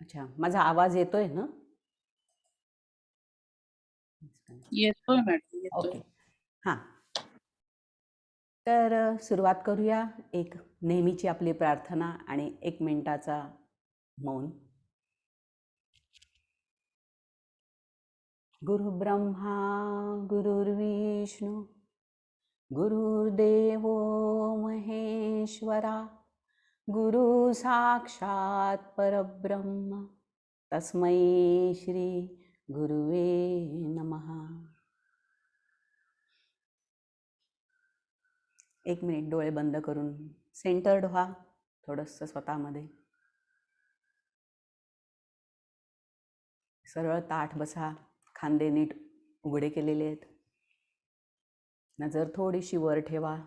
अच्छा, माझा आवाज येतोय ना? येतोय मॅडम, येतोय. ओके. हां. तर सुरुवात करूया. एक नेहमीची आपली प्रार्थना आणि 1 मिनिटाचा मौन. गुरु ब्रह्मा गुरुर्विष्णू गुरुर्देवो महेश्वरा गुरु साक्षात परब्रह्म तस्मै श्री गुरुवे नमः. 1 मिनिट डोळे बंद करून सेंटर्ड व्हा थोडंसं स्वतःमध्ये. सरळ ताठ बसा, खांदे नीट उघडे केलेले आहेत. नजर थोडीशी वर ठेवा.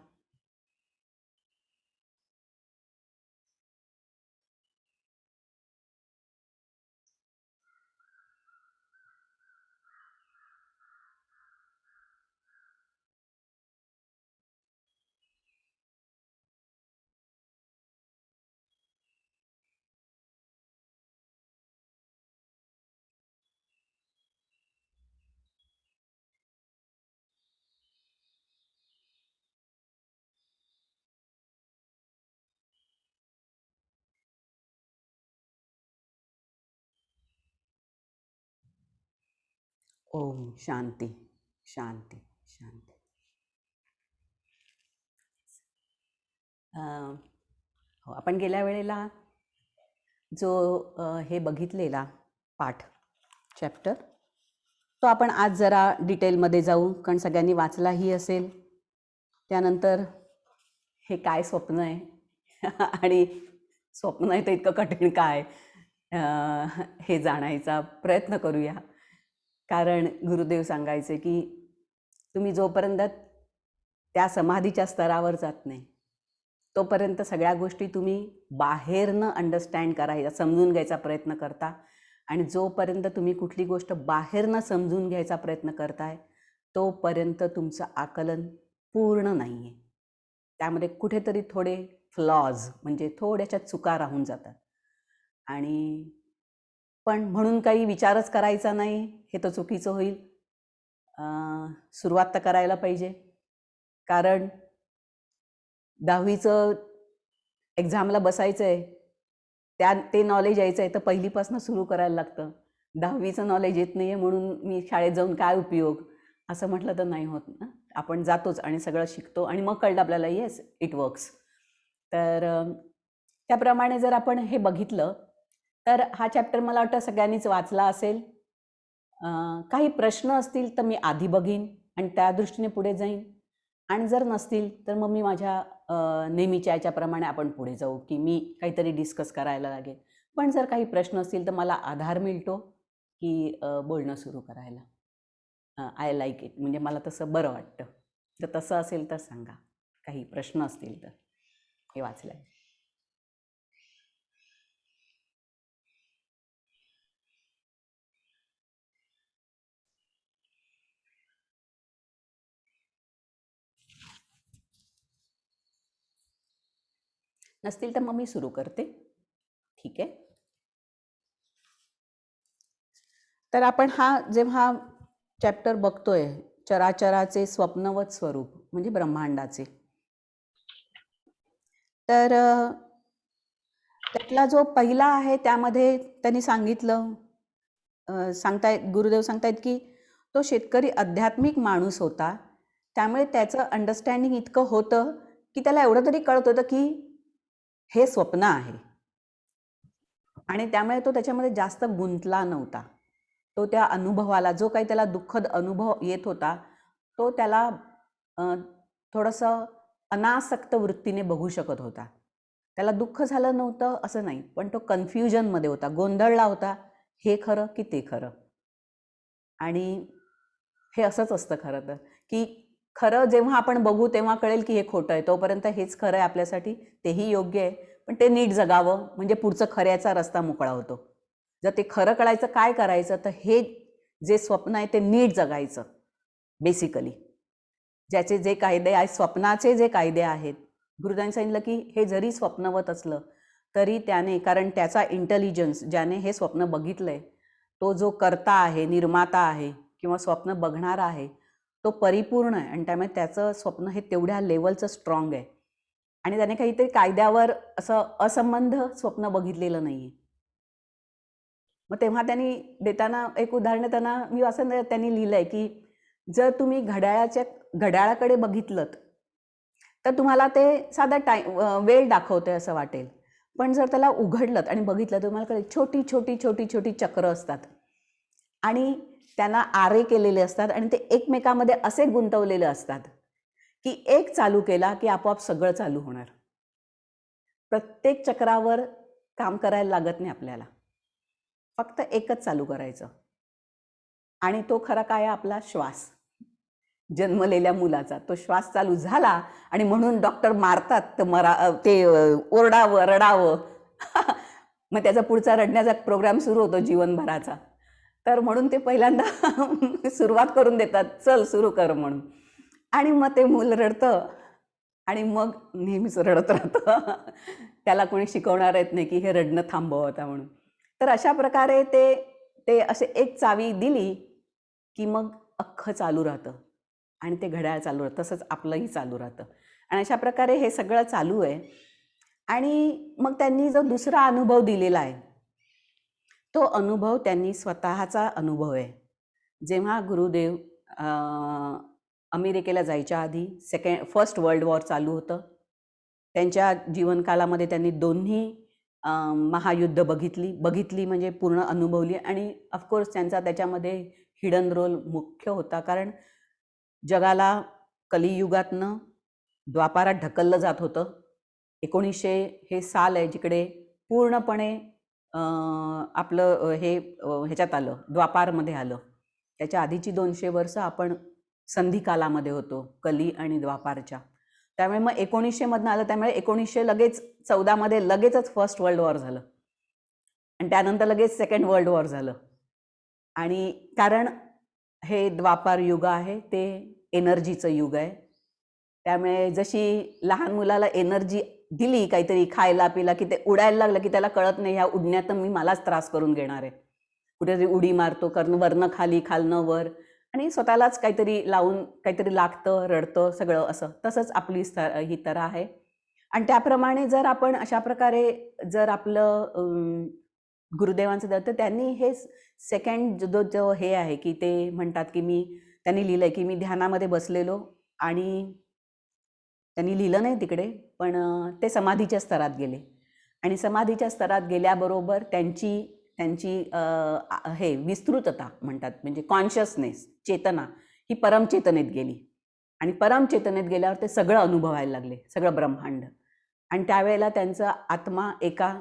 ओम शांती शांती शांती. हो, आपण गेल्या वेळेला जो हे बघितलेला पाठ चॅप्टर तो आपण आज जरा डिटेलमध्ये जाऊ, कारण सगळ्यांनी वाचलाही असेल. त्यानंतर हे काय स्वप्न आहे आणि स्वप्न आहे तर इतकं कठीण काय हे जाणायचा प्रयत्न करूया. कारण गुरुदेव सांगायचे की तुम्ही जोपर्यंत त्या समाधीच्या स्तरावर जात नाही तोपर्यंत सगळ्या गोष्टी तुम्ही बाहेरनं अंडरस्टँड करायचा, समजून घ्यायचा प्रयत्न करता. आणि जोपर्यंत तुम्ही कुठली गोष्ट बाहेरनं समजून घ्यायचा प्रयत्न करताय तोपर्यंत तुमचं आकलन पूर्ण नाही आहे. त्यामध्ये कुठेतरी थोडे फ्लॉज म्हणजे थोड्याशा चुका राहून जातात. आणि पण म्हणून काही विचारच करायचा नाही हे तर चुकीचं होईल. सुरुवात तर करायला पाहिजे, कारण 10वीचं एक्झामला बसायचं आहे, ते नॉलेज यायचं आहे तर पहिलीपासून सुरू करायला लागतं. 10वीचं नॉलेज येत नाही आहे म्हणून मी शाळेत जाऊन काय उपयोग असं म्हटलं तर नाही होत ना. आपण जातोच आणि सगळं शिकतो आणि मग कळलं आपल्याला येस इट वर्क्स. तर त्याप्रमाणे जर आपण हे बघितलं तर हा चॅप्टर मला वाटतं सगळ्यांनीच वाचला असेल. काही प्रश्न असतील तर मी आधी बघीन आणि त्या दृष्टीने पुढे जाईन, आणि जर नसतील तर मग मी माझ्या नेहमीच्या याच्याप्रमाणे आपण पुढे जाऊ की मी काहीतरी डिस्कस करायला लागेल. पण जर काही प्रश्न असतील तर मला आधार मिळतो की बोलणं सुरू करायला. आय लाईक इट, म्हणजे मला तसं बरं वाटतं. जर तसं असेल तर सांगा, काही प्रश्न असतील तर. हे वाचलंय. नसतील तर मग मी सुरू करते. ठीक आहे. तर आपण जेव्हा चॅप्टर बघतोय, चराचराचे स्वप्नवत स्वरूप म्हणजे ब्रह्मांडाचे, तर त्यातला जो पहिला आहे त्यामध्ये त्यांनी सांगितलं, गुरुदेव सांगतायत की तो शेतकरी आध्यात्मिक माणूस होता, त्यामुळे त्याचं अंडरस्टँडिंग इतकं होतं की त्याला एवढं तरी कळत होतं की हे स्वप्न आहे, आणि त्यामुळे तो त्याच्यामध्ये जास्त गुंतला नव्हता. तो त्या अनुभवाला, जो काही त्याला दुःखद अनुभव येत होता तो त्याला थोडंसं अनासक्त वृत्तीने बघू शकत होता. त्याला दुःख झालं नव्हतं असं नाही, पण तो कन्फ्युजनमध्ये होता, गोंधळला होता, हे खरं की ते खरं. आणि हे असंच असतं खरं तर, की खरं जेव्हा आपण बघू तेव्हा कळेल की हे खोटं आहे. तोपर्यंत हेच खरं आहे आपल्यासाठी, तेही योग्य आहे, पण ते नीट जगावं म्हणजे पुढचं खऱ्याचा रस्ता मोकळा होतो. जर ते खरं कळायचं काय करायचं, तर हे जे स्वप्न आहे ते नीट जगायचं. बेसिकली ज्याचे जे कायदे आहेत, स्वप्नाचे जे कायदे आहेत, गुरुदांनी सांगितलं की हे जरी स्वप्नवत असलं तरी त्याने, कारण त्याचा इंटेलिजन्स, ज्याने हे स्वप्न बघितलंय, तो जो कर्ता आहे, निर्माता आहे किंवा स्वप्न बघणारा आहे, तो परिपूर्ण आहे आणि त्यामुळे त्याचं स्वप्न हे तेवढ्या लेवलचं स्ट्रॉंग आहे आणि त्याने काहीतरी कायद्यावर असं असंबंध स्वप्न बघितलेलं नाही आहे. मग तेव्हा त्यांनी देताना एक उदाहरण देताना मी असं त्यांनी लिहिलं आहे की जर तुम्ही घड्याळाकडे बघितलं तर तुम्हाला ते साधा वेळ दाखवतंय असं वाटेल, पण जर त्याला उघडलं आणि बघितलं तर तुम्हाला कळेल छोटी छोटी छोटी छोटी चक्र असतात आणि त्यांना आरे केलेले असतात आणि ते एकमेकांमध्ये असे गुंतवलेले असतात की एक चालू केला की आपोआप सगळं चालू होणार. प्रत्येक चक्रावर काम करायला लागत नाही आपल्याला, फक्त एकच चालू करायचं आणि तो खरा काय आपला श्वास. जन्मलेल्या मुलाचा तो श्वास चालू झाला आणि म्हणून डॉक्टर मारतात तर ते ओरडावं रडावं मग त्याचा पुढचा रडण्याचा प्रोग्राम सुरू होतो जीवनभराचा. तर म्हणून ते पहिल्यांदा सुरुवात करून देतात, चल सुरू कर म्हणून, आणि मग ते मूल रडतं आणि मग नेहमीच रडत राहतं. त्याला कोणी शिकवणार येत नाही की हे रडणं थांबव आता म्हणून. तर अशा प्रकारे ते असे एक चावी दिली की मग अख्खं चालू राहतं आणि ते घड्याळ चालू राहतं, तसंच आपलंही चालू राहतं आणि अशा प्रकारे हे सगळं चालू आहे. आणि मग त्यांनी जो दुसरा अनुभव दिलेला आहे तो अनुभव त्यांनी स्वतःचा अनुभव आहे. जेव्हा गुरुदेव अमेरिकेला जायच्या आधी फर्स्ट वर्ल्ड वॉर चालू होतं, त्यांच्या जीवनकालामध्ये त्यांनी दोन्ही महायुद्ध बघितली म्हणजे पूर्ण अनुभवली आणि ऑफकोर्स त्यांचा त्याच्यामध्ये हिडन रोल मुख्य होता, कारण जगाला कलियुगातनं द्वापारात ढकललं जात होतं. 1900 हे साल आहे जिकडे पूर्णपणे आपलं हे ह्याच्यात आलं, द्वापारमध्ये आलं. त्याच्या आधीची 200 वर्ष आपण संधिकालामध्ये होतो, कली आणि द्वापारच्या. त्यामुळे मग 1900 मधनं आलं, त्यामुळे 1900 लगेच 14 लगेचच फर्स्ट वर्ल्ड वॉर झालं आणि त्यानंतर लगेच सेकंड वर्ल्ड वॉर झालं. आणि कारण हे द्वापार युग आहे ते एनर्जीचं युग आहे. त्यामुळे जशी लहान मुलाला एनर्जी दिली काहीतरी खायला पिला की ते उडायला लागलं की त्याला कळत नाही ह्या उडण्यात मी मलाच त्रास करून घेणार आहे, कुठेतरी उडी मारतो, कारण वरनं खाली खालनं वर आणि स्वतःलाच काहीतरी लावून काहीतरी लागतं, रडतं, सगळं असं. तसंच आपली ही तऱ्हा आहे. आणि त्याप्रमाणे जर आपण अशा प्रकारे जर आपलं गुरुदेवांचं तर त्यांनी हे सेकंड जो हे आहे की ते म्हणतात की त्यांनी लिहिलंय की मी ध्यानामध्ये बसलेलो आणि त्यांनी लिहिलं नाही तिकडे, पण ते समाधीच्या स्तरात गेले आणि समाधीच्या स्तरात गेल्याबरोबर त्यांची हे विस्तृतता म्हणतात, म्हणजे कॉन्शियसनेस, चेतना ही परमचेतनेत गेली आणि परमचेतनेत गेल्यावर ते सगळं अनुभवायला लागले, सगळं ब्रह्मांड. आणि त्यावेळेला त्यांचा आत्मा एका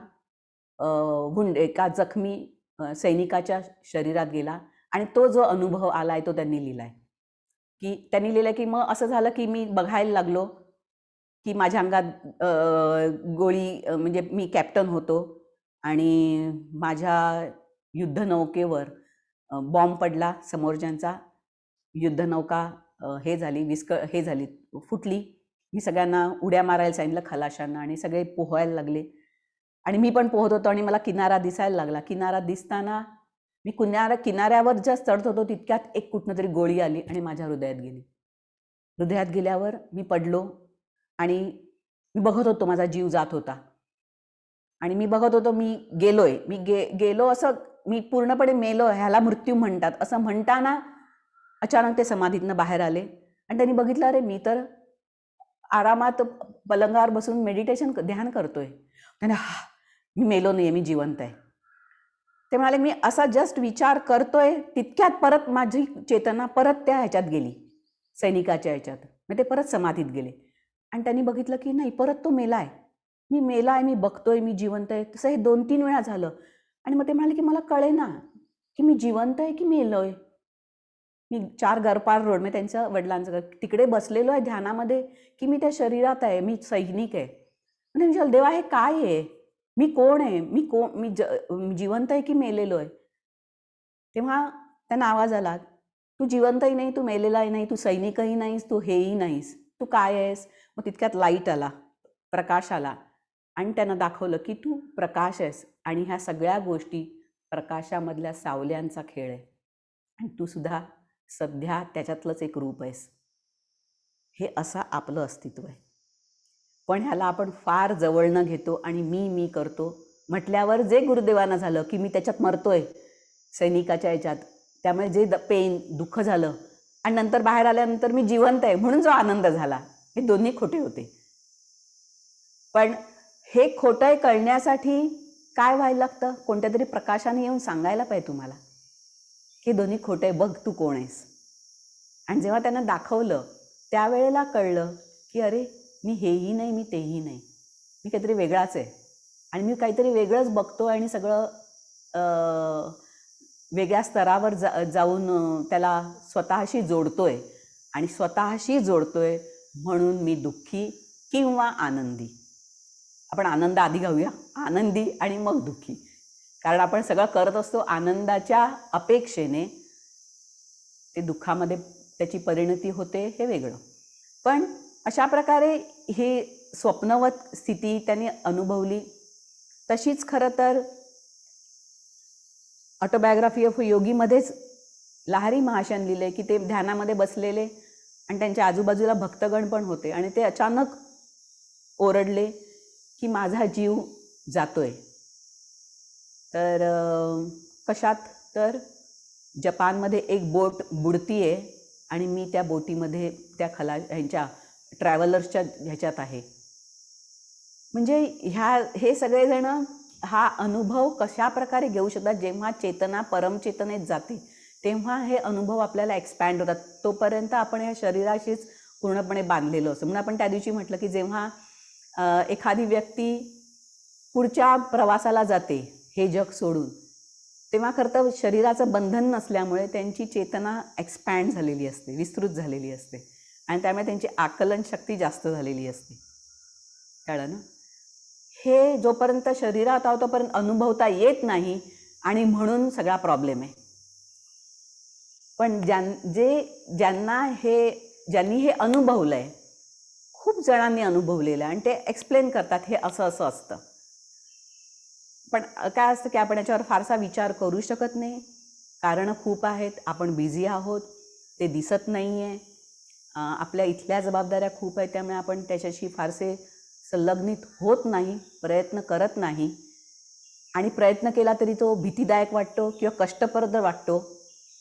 जखमी सैनिकाच्या शरीरात गेला आणि तो जो अनुभव आलाय तो त्यांनी लिहिलाय की की मग असं झालं की मी बघायला लागलो की माझ्या अंगात गोळी, म्हणजे मी कॅप्टन होतो आणि माझ्या युद्धनौकेवर बॉम्ब पडला, समोरच्यांचा युद्धनौका हे झाली फुटली. मी सगळ्यांना उड्या मारायला सांगितलं खलाशांना आणि सगळे पोहायला लागले आणि मी पण पोहत होतो आणि मला किनारा दिसायला लागला. किनारा दिसताना मी किनाऱ्यावर जस्ट चढत होतो तितक्यात एक कुठनं तरी गोळी आली आणि माझ्या हृदयात गेली. हृदयात गेल्यावर मी पडलो आणि मी बघत होतो माझा जीव जात होता आणि मी बघत होतो मी गेलोय, गेलो असं, मी पूर्णपणे मेलो, ह्याला मृत्यू म्हणतात असं म्हणताना अचानक ते समाधीतनं बाहेर आले आणि त्यांनी बघितलं अरे मी तर आरामात पलंगावर बसून मेडिटेशन ध्यान करतोय. त्याने मी मेलो नाहीये, मी जिवंत आहे. ते म्हणाले मी असा जस्ट विचार करतोय तितक्यात परत माझी चेतना परत त्या ह्याच्यात गेली, सैनिकाच्या ह्याच्यात. मग ते परत समाधीत गेले आणि त्यांनी बघितलं की नाही, परत तो मेलाय, मी मेलाय, मी बघतोय मी जिवंत आहे. तसं हे 2-3 वेळा झालं आणि मग ते म्हणाले की मला कळेना की मी जिवंत आहे की मेलोय. मी 4 गरपार रोड, म्हणजे त्यांच्या वडिलांचं घर, तिकडे बसलेलो आहे ध्यानामध्ये की मी त्या शरीरात आहे, मी सैनिक आहे. म्हणजे देवा हे काय आहे, मी कोण आहे, मी जिवंत आहे की मेलेलो आहे. तेव्हा त्यांना आवाज आला, तू जिवंतही नाही, तू मेलेलाही नाही, तू सैनिकही नाहीस, तू हेही नाहीस, तू काय आहेस. मग तितक्यात लाईट आला, प्रकाश आला आणि त्यांना दाखवलं की तू प्रकाश आहेस आणि ह्या सगळ्या गोष्टी प्रकाशामधल्या सावल्यांचा खेळ आहे आणि तू सुद्धा सध्या त्याच्यातलंच एक रूप आहेस. हे असं आपलं अस्तित्व आहे. पण ह्याला आपण फार जवळनं घेतो आणि मी करतो म्हटल्यावर जे गुरुदेवांना झालं की मी त्याच्यात मरतोय सैनिकाच्या ह्याच्यात, त्यामुळे जे पेन दुःख झालं आणि नंतर बाहेर आल्यानंतर मी जिवंत आहे म्हणून जो आनंद झाला, हे दोन्ही खोटे होते. पण हे खोटं आहे कळण्यासाठी काय व्हायला लागतं? कोणत्या तरी प्रकाशाने येऊन सांगायला पाहिजे तुम्हाला की दोन्ही खोटं आहे, बघ तू कोण आहेस. आणि जेव्हा त्यांना दाखवलं त्यावेळेला कळलं की अरे मी हेही नाही, मी तेही नाही, मी काहीतरी वेगळाच आहे आणि मी काहीतरी वेगळंच बघतो आणि सगळं वेगळ्या स्तरावर जाऊन त्याला स्वतःशी जोडतोय आणि स्वतःशी जोडतोय म्हणून मी दुःखी किंवा आनंदी. आपण आनंद आधी घेऊया, आनंदी आणि मग दुःखी, कारण आपण सगळं करत असतो आनंदाच्या अपेक्षेने, ते दुःखामध्ये त्याची परिणती होते हे वेगळं. पण अशा प्रकारे ही स्वप्नवत स्थिती त्यांनी अनुभवली. तशीच खरं तर ऑटोबायोग्राफी ऑफ योगीमध्येच लहारी महाशयाने लिहिलं आहे की ते ध्यानामध्ये बसलेले आणि त्यांच्या आजूबाजूला भक्तगण पण होते आणि ते अचानक ओरडले की माझा जीव जातोय. तर कशात? तर जपानमध्ये एक बोट बुडतीये आणि मी त्या बोटीमध्ये त्या ह्यांच्या ट्रॅव्हलर्सच्या ह्याच्यात आहे. म्हणजे हे सगळेजण हा अनुभव कशा प्रकारे घेऊ शकतात? जेव्हा चेतना परमचेतनेत जाते तेव्हा हे अनुभव आपल्याला एक्सपॅन्ड होतात. तोपर्यंत आपण या शरीराशीच पूर्णपणे बांधलेलो असतो. म्हणून आपण त्या दिवशी म्हटलं की जेव्हा एखादी व्यक्ती पुढच्या प्रवासाला जाते हे जग सोडून, तेव्हा खरं तर शरीराचं बंधन नसल्यामुळे त्यांची चेतना एक्सपॅन्ड झालेली असते, विस्तृत झालेली असते आणि त्यामुळे त्यांची आकलन शक्ती जास्त झालेली असते. कळलं ना? हे जोपर्यंत शरीरात आहोत तोपर्यंत अनुभवता येत नाही आणि म्हणून सगळा प्रॉब्लेम आहे. पण ज्यांनी हे अनुभवलं आहे, खूप जणांनी अनुभवलेलं आहे आणि ते एक्सप्लेन करतात हे असं असं असतं. पण काय असतं की आपण याच्यावर फारसा विचार करू शकत नाही, कारणं खूप आहेत, आपण बिझी आहोत, ते दिसत नाही आहे, आपल्या इथल्या जबाबदाऱ्या खूप आहेत, त्यामुळे आपण त्याच्याशी फारसे संलग्नित होत नाही, प्रयत्न करत नाही आणि प्रयत्न केला तरी तो भीतीदायक वाटतो किंवा कष्टप्रद वाटतो.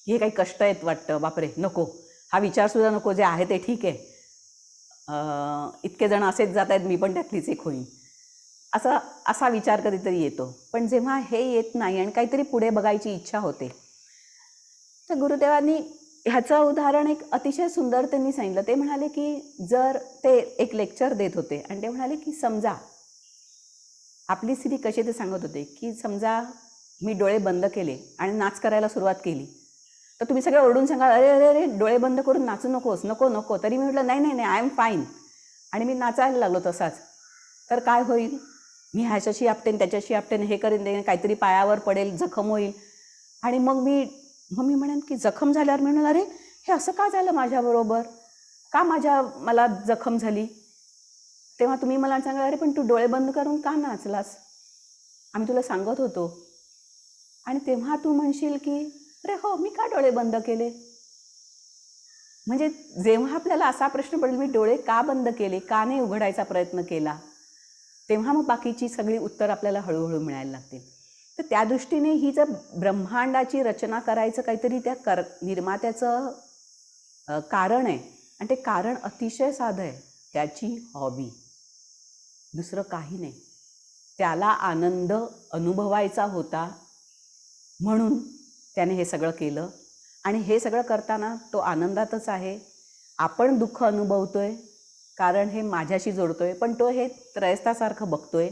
हे काही कष्ट आहेत वाटतं, बापरे नको, हा विचारसुद्धा नको, जे आहे ते ठीक आहे, इतके जण असेच जात आहेत, मी पण त्यातलीच एक होईन, असा विचार कधीतरी येतो. पण जेव्हा हे येत नाही आणि काहीतरी पुढे बघायची इच्छा होते, तर गुरुदेवांनी ह्याचं उदाहरण एक अतिशय सुंदर त्यांनी सांगितलं. ते म्हणाले की जर ते एक लेक्चर देत होते आणि ते म्हणाले की समजा आपली स्थिती कशी, ते सांगत होते की समजा मी डोळे बंद केले आणि नाच करायला सुरुवात केली, तर तुम्ही सगळे ओरडून सांगाल अरे अरे अरे डोळे बंद करून नाचू नकोस, नको नको. तरी मी म्हटलं नाही नाही नाही, आय एम फाईन, आणि मी नाचायला लागलो तसाच, तर काय होईल? मी ह्याच्याशी आपटेन, त्याच्याशी आपटेन, हे करेन, ते काहीतरी पायावर पडेल, जखम होईल. आणि मग मी म्हणेन की जखम झाल्यावर मी म्हणाल अरे हे असं का झालं माझ्याबरोबर, का मला जखम झाली? तेव्हा तुम्ही मला सांगा अरे पण तू डोळे बंद करून का नाचलास, आम्ही तुला सांगत होतो. आणि तेव्हा तू म्हणशील की अरे हो, मी का डोळे बंद केले? म्हणजे जेव्हा आपल्याला असा प्रश्न पडेल मी डोळे का बंद केले, का नाही उघडायचा प्रयत्न केला, तेव्हा मग बाकीची सगळी उत्तर आपल्याला हळूहळू मिळायला लागतील. तर त्या दृष्टीने ही जर ब्रह्मांडाची रचना करायचं काहीतरी त्या निर्मात्याचं कारण आहे आणि ते कारण अतिशय साधं आहे, त्याची हॉबी, दुसरं काही नाही. त्याला आनंद अनुभवायचा होता म्हणून त्याने हे सगळं केलं आणि हे सगळं करताना तो आनंदातच आहे. आपण दुःख अनुभवतोय कारण हे माझ्याशी जोडतोय, पण तो हे त्रयस्थासारखं बघतोय.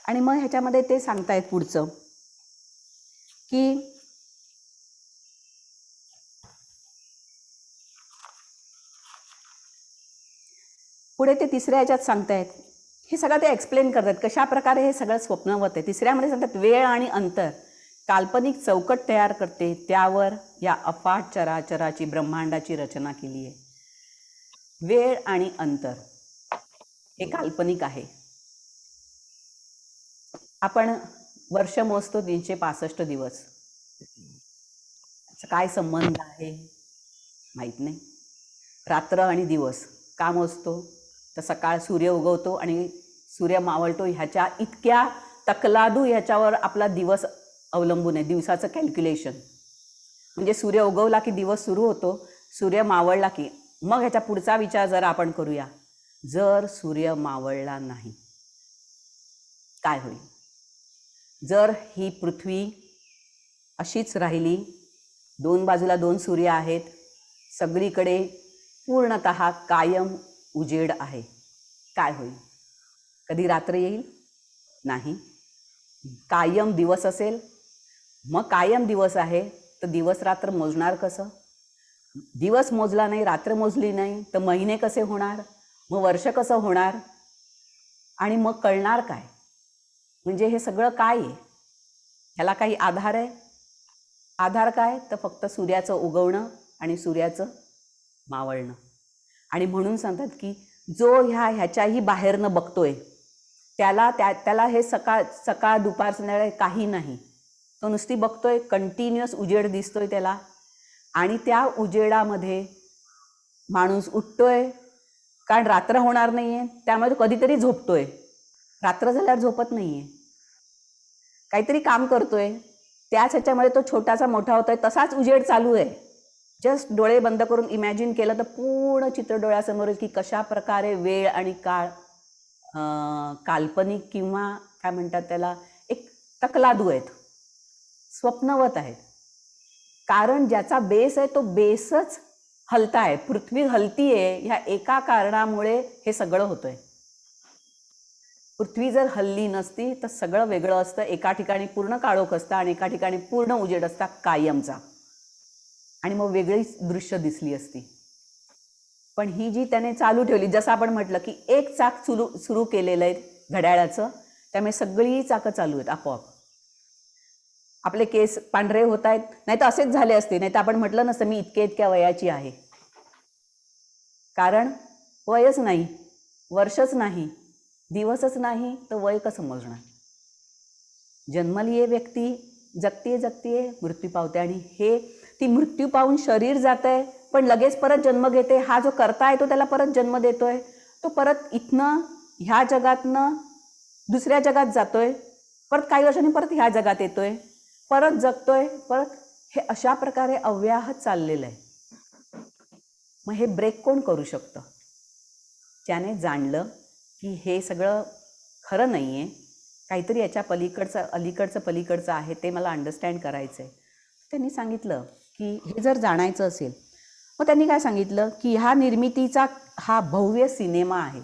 आणि मग ह्याच्यामध्ये ते सांगतायत पुढचं की पुढे ते तिसऱ्या ह्याच्यात सांगतायत, हे सगळं ते एक्सप्लेन करतात कशा प्रकारे हे सगळं स्वप्नवत आहे. तिसऱ्यामध्ये सांगतात वेळ आणि अंतर काल्पनिक चौकट तयार करते, त्यावर या अफाट चराचराची ब्रह्मांडाची रचना केली आहे. वेळ आणि अंतर हे काल्पनिक आहे, आपण वर्ष मोजतो 365 दिवस. याचा काय संबंध आहे माहीत नाही. रात्र आणि दिवस का मोजतो? तर सकाळ सूर्य उगवतो आणि सूर्य मावळतो ह्याच्या इतक्या तकलादू ह्याच्यावर आपला दिवस अवलंबून आहे. दिवसाचं कॅल्क्युलेशन म्हणजे सूर्य उगवला की दिवस सुरू होतो, सूर्य मावळला की. मग ह्याचा पुढचा विचार जरा आपण करूया. जर सूर्य मावळला नाही काय होईल? जर ही पृथ्वी अशीच राहिली, दोन बाजूला दोन सूर्य आहेत, सगळीकडे पूर्णतः कायम उजेड आहे, काय होईल? कधी रात्र येईल? नाही. कायम दिवस असेल? मग कायम दिवस आहे तर दिवस रात्र मोजणार कसं? दिवस मोजला नाही, रात्र मोजली नाही तर महिने कसे होणार? मग वर्ष कसं होणार? आणि मग कळणार काय? म्हणजे हे सगळं काय आहे? ह्याला काही आधार आहे? आधार काय? तर फक्त सूर्याचं उगवणं आणि सूर्याचं मावळणं. आणि म्हणून सांगतात की जो ह्याच्याही बाहेरनं बघतोय त्याला हे सकाळ दुपार संध्याकाळ काही नाही. तो नुसती बघतोय, कंटिन्युअस उजेड दिसतोय त्याला. आणि त्या उजेडामध्ये माणूस उठतोय, कारण रात्र होणार नाही आहे त्यामुळे तो कधीतरी झोपतोय. रात्र झाल्यावर झोपत नाही आहे, काहीतरी काम करतोय, त्याच ह्याच्यामध्ये तो छोटासा मोठा होतोय. तसाच उजेड चालू आहे. जस्ट डोळे बंद करून इमॅजिन केलं तर पूर्ण चित्र डोळ्यासमोर की कशा प्रकारे वेळ आणि काळ काल्पनिक किंवा काय म्हणतात त्याला एक तकलादू आहेत, स्वप्नवत आहेत. कारण ज्याचा बेस आहे तो बेसच हलताय, पृथ्वी हलतीये, ह्या एका कारणामुळे हे सगळं होतंय. पृथ्वी जर हलली नसती तर सगळं वेगळं असतं. एका ठिकाणी पूर्ण काळोख असतं आणि एका ठिकाणी पूर्ण उजेड असता कायमचा, आणि मग वेगळीच दृश्य दिसली असती. पण ही जी त्याने चालू ठेवली, जसं आपण म्हटलं की एक चाक सुरू केलेलं आहे घड्याळाचं, त्यामुळे सगळी चाकं चालू आहेत आपोआप. आपले केस पांढरे होत आहेत, नाही तर असेच झाले असते, नाही तर आपण म्हटलं नसतं मी इतक्या वयाची आहे. कारण वयच नाही, वर्षच नाही, दिवसच नाही, तर वय कसं मोजणार? जन्मलीये व्यक्ती जगतीये मृत्यू पावते. आणि ती मृत्यू पाहून शरीर जात आहे पण लगेच परत जन्म घेते. हा जो करता आहे तो त्याला परत जन्म देतोय, तो परत इथनं ह्या जगातनं दुसऱ्या जगात जातोय, परत काही वर्षांनी परत ह्या जगात येतोय, परत जगतोय, परत. हे अशा प्रकारे अव्याहत चाललेलं आहे. मग हे ब्रेक कोण करू शकतं? त्याने जाणलं की हे सगळं खरं नाही आहे, काहीतरी याच्या पलीकडचं आहे, ते मला अंडरस्टँड करायचं आहे. त्यांनी सांगितलं की हे जर जाणायचं असेल, मग त्यांनी काय सांगितलं की ह्या निर्मितीचा हा भव्य सिनेमा आहे.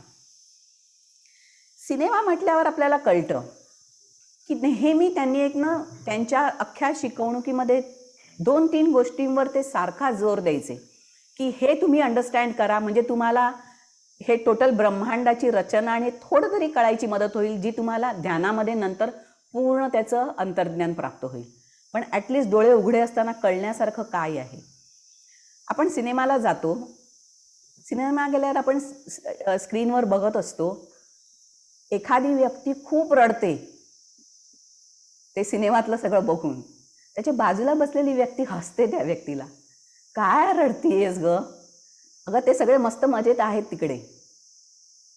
सिनेमा म्हटल्यावर आपल्याला कळतं की नेहमी त्यांनी त्यांच्या अख्ख्या शिकवणुकीमध्ये 2-3 गोष्टींवर ते सारखा जोर द्यायचे की हे तुम्ही अंडरस्टँड करा, म्हणजे तुम्हाला हे टोटल ब्रह्मांडाची रचना आणि थोडं तरी कळायची मदत होईल, जी तुम्हाला ध्यानामध्ये नंतर पूर्ण त्याचं अंतर्ज्ञान प्राप्त होईल. पण ॲटलिस्ट डोळे उघडे असताना कळण्यासारखं काय आहे? आपण सिनेमाला जातो, सिनेमा गेल्यावर आपण स्क्रीनवर बघत असतो, एखादी व्यक्ती खूप रडते ते सिनेमातलं सगळं बघून, त्याच्या बाजूला बसलेली व्यक्ती हसते त्या व्यक्तीला. काय रडतीयेस ग? अगं ते सगळे मस्त मजेत आहेत तिकडे,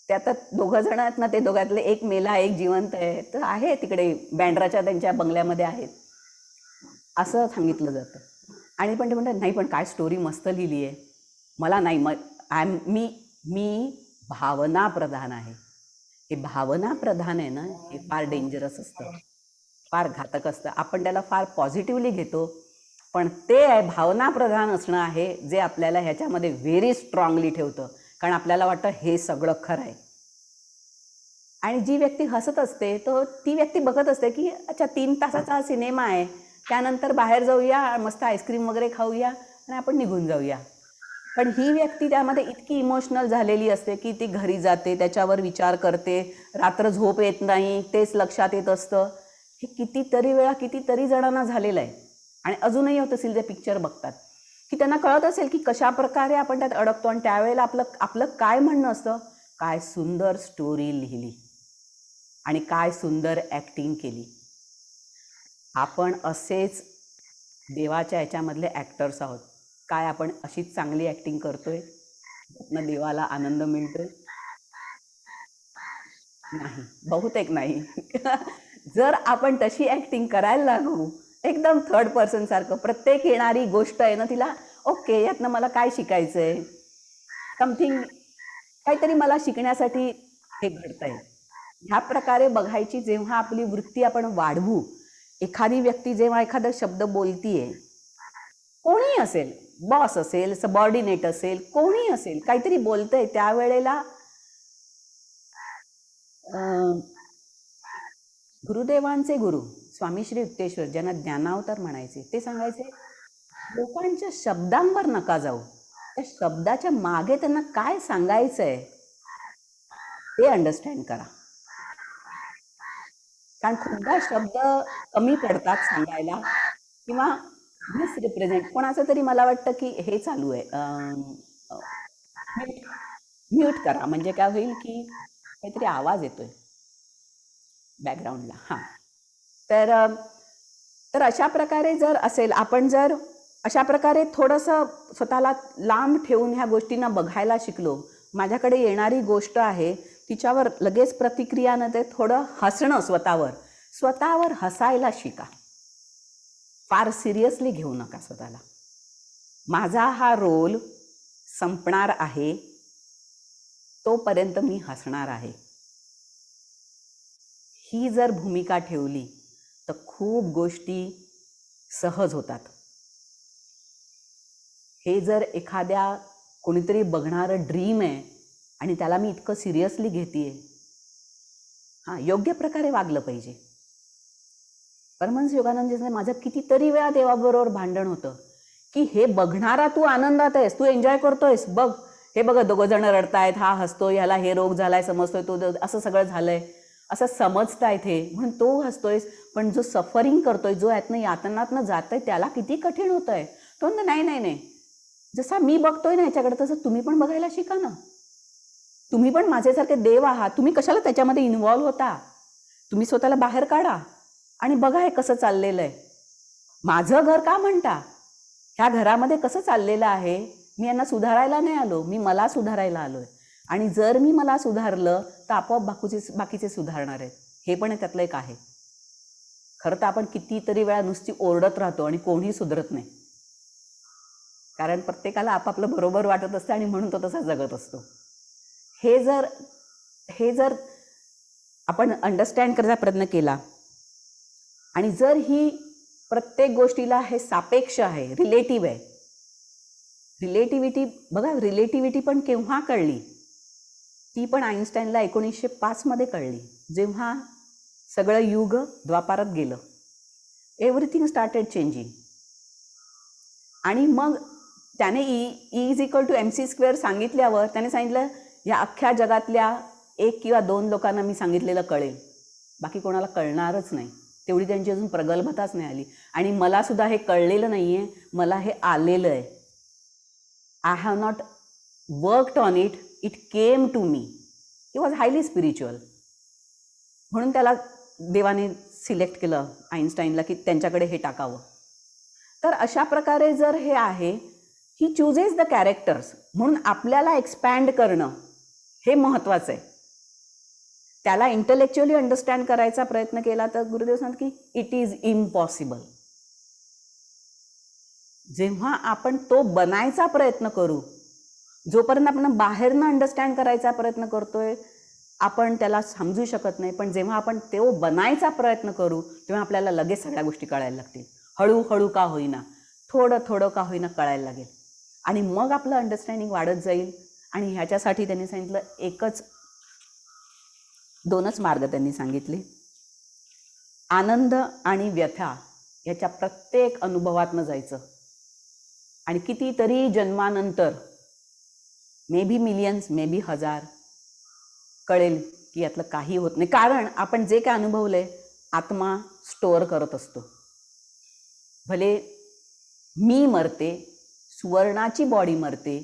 ते आता 2 जण आहेत ना, ते दोघातले एक मेला एक जिवंत आहे, तर आहे तिकडे बँड्राच्या त्यांच्या बंगल्यामध्ये आहेत, असं सांगितलं जातं. आणि पण ते म्हणतात नाही पण काय स्टोरी मस्त लिहिली आहे, मला नाही, मी भावना प्रधान आहे. हे भावना प्रधान आहे ना, हे फार डेंजरस असतं, फार घातक असतं. आपण त्याला फार पॉझिटिव्हली घेतो, पण ते भावना प्रधान असणं आहे जे आपल्याला ह्याच्यामध्ये व्हेरी स्ट्रॉंगली ठेवतं, कारण आपल्याला वाटतं हे सगळं खरं आहे. आणि जी व्यक्ती हसत असते तो ती व्यक्ती बघत असते की अच्छा 3 तासाचा हा सिनेमा आहे, त्यानंतर बाहेर जाऊया, मस्त आईस्क्रीम वगैरे खाऊया आणि आपण निघून जाऊया. पण ही व्यक्ती त्यामध्ये इतकी इमोशनल झालेली असते की ती घरी जाते, त्याच्यावर विचार करते, रात्र झोप येत नाही, तेच लक्षात येत असतं. हे कितीतरी जणांना झालेलं आहे. आणि अजूनही होत असेल, जे पिक्चर बघतात की त्यांना कळत असेल की कशा प्रकारे आपण त्यात अडकतो. आणि त्यावेळेला आपलं काय म्हणणं असतं, काय सुंदर स्टोरी लिहिली, आणि काय सुंदर ॲक्टिंग केली. आपण असेच देवाच्या ह्याच्यामधले ॲक्टर्स आहोत. काय आपण अशीच चांगली ॲक्टिंग करतोय, त्यातनं देवाला आनंद मिळतोय? नाही, बहुतेक नाही. जर आपण तशी ॲक्टिंग करायला लागू, एकदम थर्ड पर्सन सारखं, प्रत्येक येणारी गोष्ट आहे ना तिला ओके यातनं मला काय शिकायचं आहे, समथिंग काहीतरी मला शिकण्यासाठी हे घडतंय, ह्या प्रकारे बघायची जेव्हा आपली वृत्ती आपण वाढवू, एखादी व्यक्ती जेव्हा एखादा शब्द बोलतीये, कोणी असेल, बॉस असेल, सबऑर्डिनेट असेल, कोणी असेल, काहीतरी बोलतंय, त्यावेळेला गुरुदेवांचे गुरु स्वामी श्री युक्तेश्वर, ज्यांना ज्ञानावतार म्हणायचे, ते सांगायचे लोकांच्या शब्दांवर नका जाऊ, त्या शब्दाच्या मागे त्यांना काय सांगायचंय ते अंडरस्टँड करा. कारण खूपदा शब्द कमी पडतात सांगायला किंवा मिसरिप्रेझेंट. कोणाचं तरी मला वाटतं की हे चालू आहे, म्यूट करा, म्हणजे काय होईल की काहीतरी आवाज येतोय बॅकग्राऊंडला. हां, तर अशा प्रकारे जर असेल, आपण जर अशा प्रकारे थोडंसं स्वतःला लांब ठेवून ह्या गोष्टींना बघायला शिकलो, माझ्याकडे येणारी गोष्ट आहे तिच्यावर लगेच प्रतिक्रिया न ते थोडं हसणं, स्वतःवर हसायला शिका. फार सिरियसली घेऊ नका स्वतःला. माझा हा रोल संपणार आहे, तोपर्यंत मी हसणार आहे, ही जर भूमिका ठेवली तर खूप गोष्टी सहज होतात. हे जर एखाद्या कोणीतरी बघणारं ड्रीम आहे आणि त्याला मी इतकं सिरियसली घेतेय, हां, योग्य प्रकारे वागलं पाहिजे. परमहंस योगानंदजींचं माझं कितीतरी वेळा देवाबरोबर भांडण होतं की हे बघणारा तू आनंदात आहेस, तू एन्जॉय करतोयस, बघ हे बघ दोघं जण रडतायत, हा हसतोय, ह्याला हे रोग झालाय समजतोय, तो असं सगळं झालंय असं समजतायत हे म्हणून तो हसतोयस, पण जो सफरिंग करतोय, जो यातनं यातनातनं जातंय, त्याला किती कठीण होतंय. तो नाही, जसा मी बघतोय ना ह्याच्याकडे, तसं तुम्ही पण बघायला शिका ना. तुम्ही पण माझ्यासारखे देव आहात, तुम्ही कशाला त्याच्यामध्ये इन्व्हॉल्व्ह होता? तुम्ही स्वतःला बाहेर काढा आणि बघा हे कसं चाललेलं आहे. माझं घर का म्हणता, ह्या घरामध्ये कसं चाललेलं आहे, मी यांना सुधारायला नाही आलो, मी मला सुधारायला आलोय. आणि जर मी मला सुधारलं तर आपोआप बाकीचे सुधारणार आहेत. हे पण त्यातलं एक आहे. खरं तर आपण कितीतरी वेळा नुसती ओरडत राहतो आणि कोणीही सुधरत नाही, कारण प्रत्येकाला आपापलं बरोबर वाटत असतं आणि म्हणून तो तसा जगत असतो. हे जर आपण अंडरस्टँड करायचा प्रयत्न केला आणि जर ही प्रत्येक गोष्टीला हे सापेक्ष आहे, रिलेटिव्ह आहे, रिलेटिव्हिटी बघा, रिलेटिव्हिटी पण केव्हा कळली, ती पण आईन्स्टाईनला 1905 मध्ये कळली, जेव्हा सगळं युग द्वापारात गेलं, एव्हरीथिंग स्टार्टेड चेंजिंग. आणि मग त्याने E=mc² सांगितल्यावर त्याने सांगितलं या अख्ख्या जगातल्या 1 किंवा 2 लोकांना मी सांगितलेलं कळेल, बाकी कोणाला कळणारच नाही. तेवढी त्यांची अजून प्रगल्भताच नाही आली. आणि मला सुद्धा हे कळलेलं नाही आहे, मला हे आलेलं आहे. I have not worked on it, it came to me. He was highly spiritual. म्हणून त्याला देवाने सिलेक्ट केलं आईन्स्टाईनला की त्यांच्याकडे हे टाकावं. तर अशा प्रकारे जर हे आहे, ही चूजेस द कॅरेक्टर्स, म्हणून आपल्याला एक्सपॅन्ड करणं हे महत्त्वाचं आहे. त्याला इंटलेक्च्युअली अंडरस्टँड करायचा प्रयत्न केला तर गुरुदेव सांगतात की इट इज इम्पॉसिबल. जेव्हा आपण तो बनायचा प्रयत्न करू, जोपर्यंत आपण बाहेरनं अंडरस्टँड करायचा प्रयत्न करतोय, आपण त्याला समजू शकत नाही. पण जेव्हा आपण तो बनायचा प्रयत्न करू तेव्हा आपल्याला लगेच सगळ्या गोष्टी कळायला लागतील. हळूहळू का होईना, थोडं का होईना कळायला लागेल आणि मग आपलं अंडरस्टँडिंग वाढत जाईल. आणि ह्याच्यासाठी त्यांनी सांगितलं दोनच मार्ग त्यांनी सांगितले. आनंद आणि व्यथा याच्या प्रत्येक अनुभवातनं जायचं आणि कितीतरी जन्मानंतर, may be millions, may be 1000, कळेल की यातलं काही होत नाही. कारण आपण जे काय अनुभवलंय आत्मा स्टोअर करत असतो. भले मी मरते, सुवर्णाची बॉडी मरते,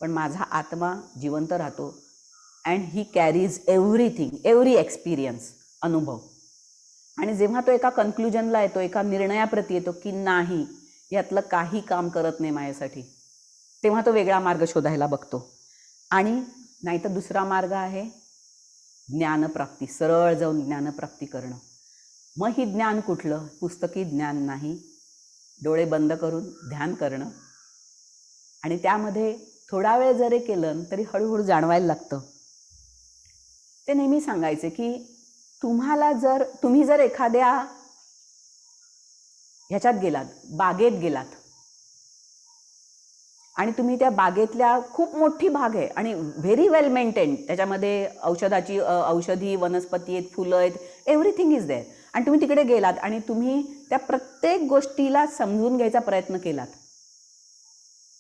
पण माझा आत्मा जिवंत राहतो. And he carries everything, every experience. अनुभव. आणि जेव्हा तो एका कन्क्लुजनला येतो, एका निर्णयाप्रती येतो की नाही, यातलं काही काम करत नाही माझ्यासाठी, तेव्हा तो वेगळा मार्ग शोधायला बघतो. आणि नाहीतर दुसरा मार्ग आहे ज्ञानप्राप्ती, सरळ जाऊन ज्ञानप्राप्ती करणं. मग ही ज्ञान कुठलं? पुस्तकी ज्ञान नाही, डोळे बंद करून ध्यान करणं. आणि त्यामध्ये थोडा वेळ जरी केलं तरी हळूहळू जाणवायला लागतं. ते नेहमी सांगायचे की तुम्ही जर एखाद्या ह्याच्यात गेलात, बागेत गेलात, आणि तुम्ही त्या बागेतल्या खूप मोठी बाग आहे आणि व्हेरी वेल मेंटेन, त्याच्यामध्ये औषधी वनस्पती आहेत, फुलं आहेत, एव्हरीथिंग इज देअर, आणि तुम्ही तिकडे गेलात आणि तुम्ही त्या प्रत्येक गोष्टीला समजून घ्यायचा प्रयत्न केलात,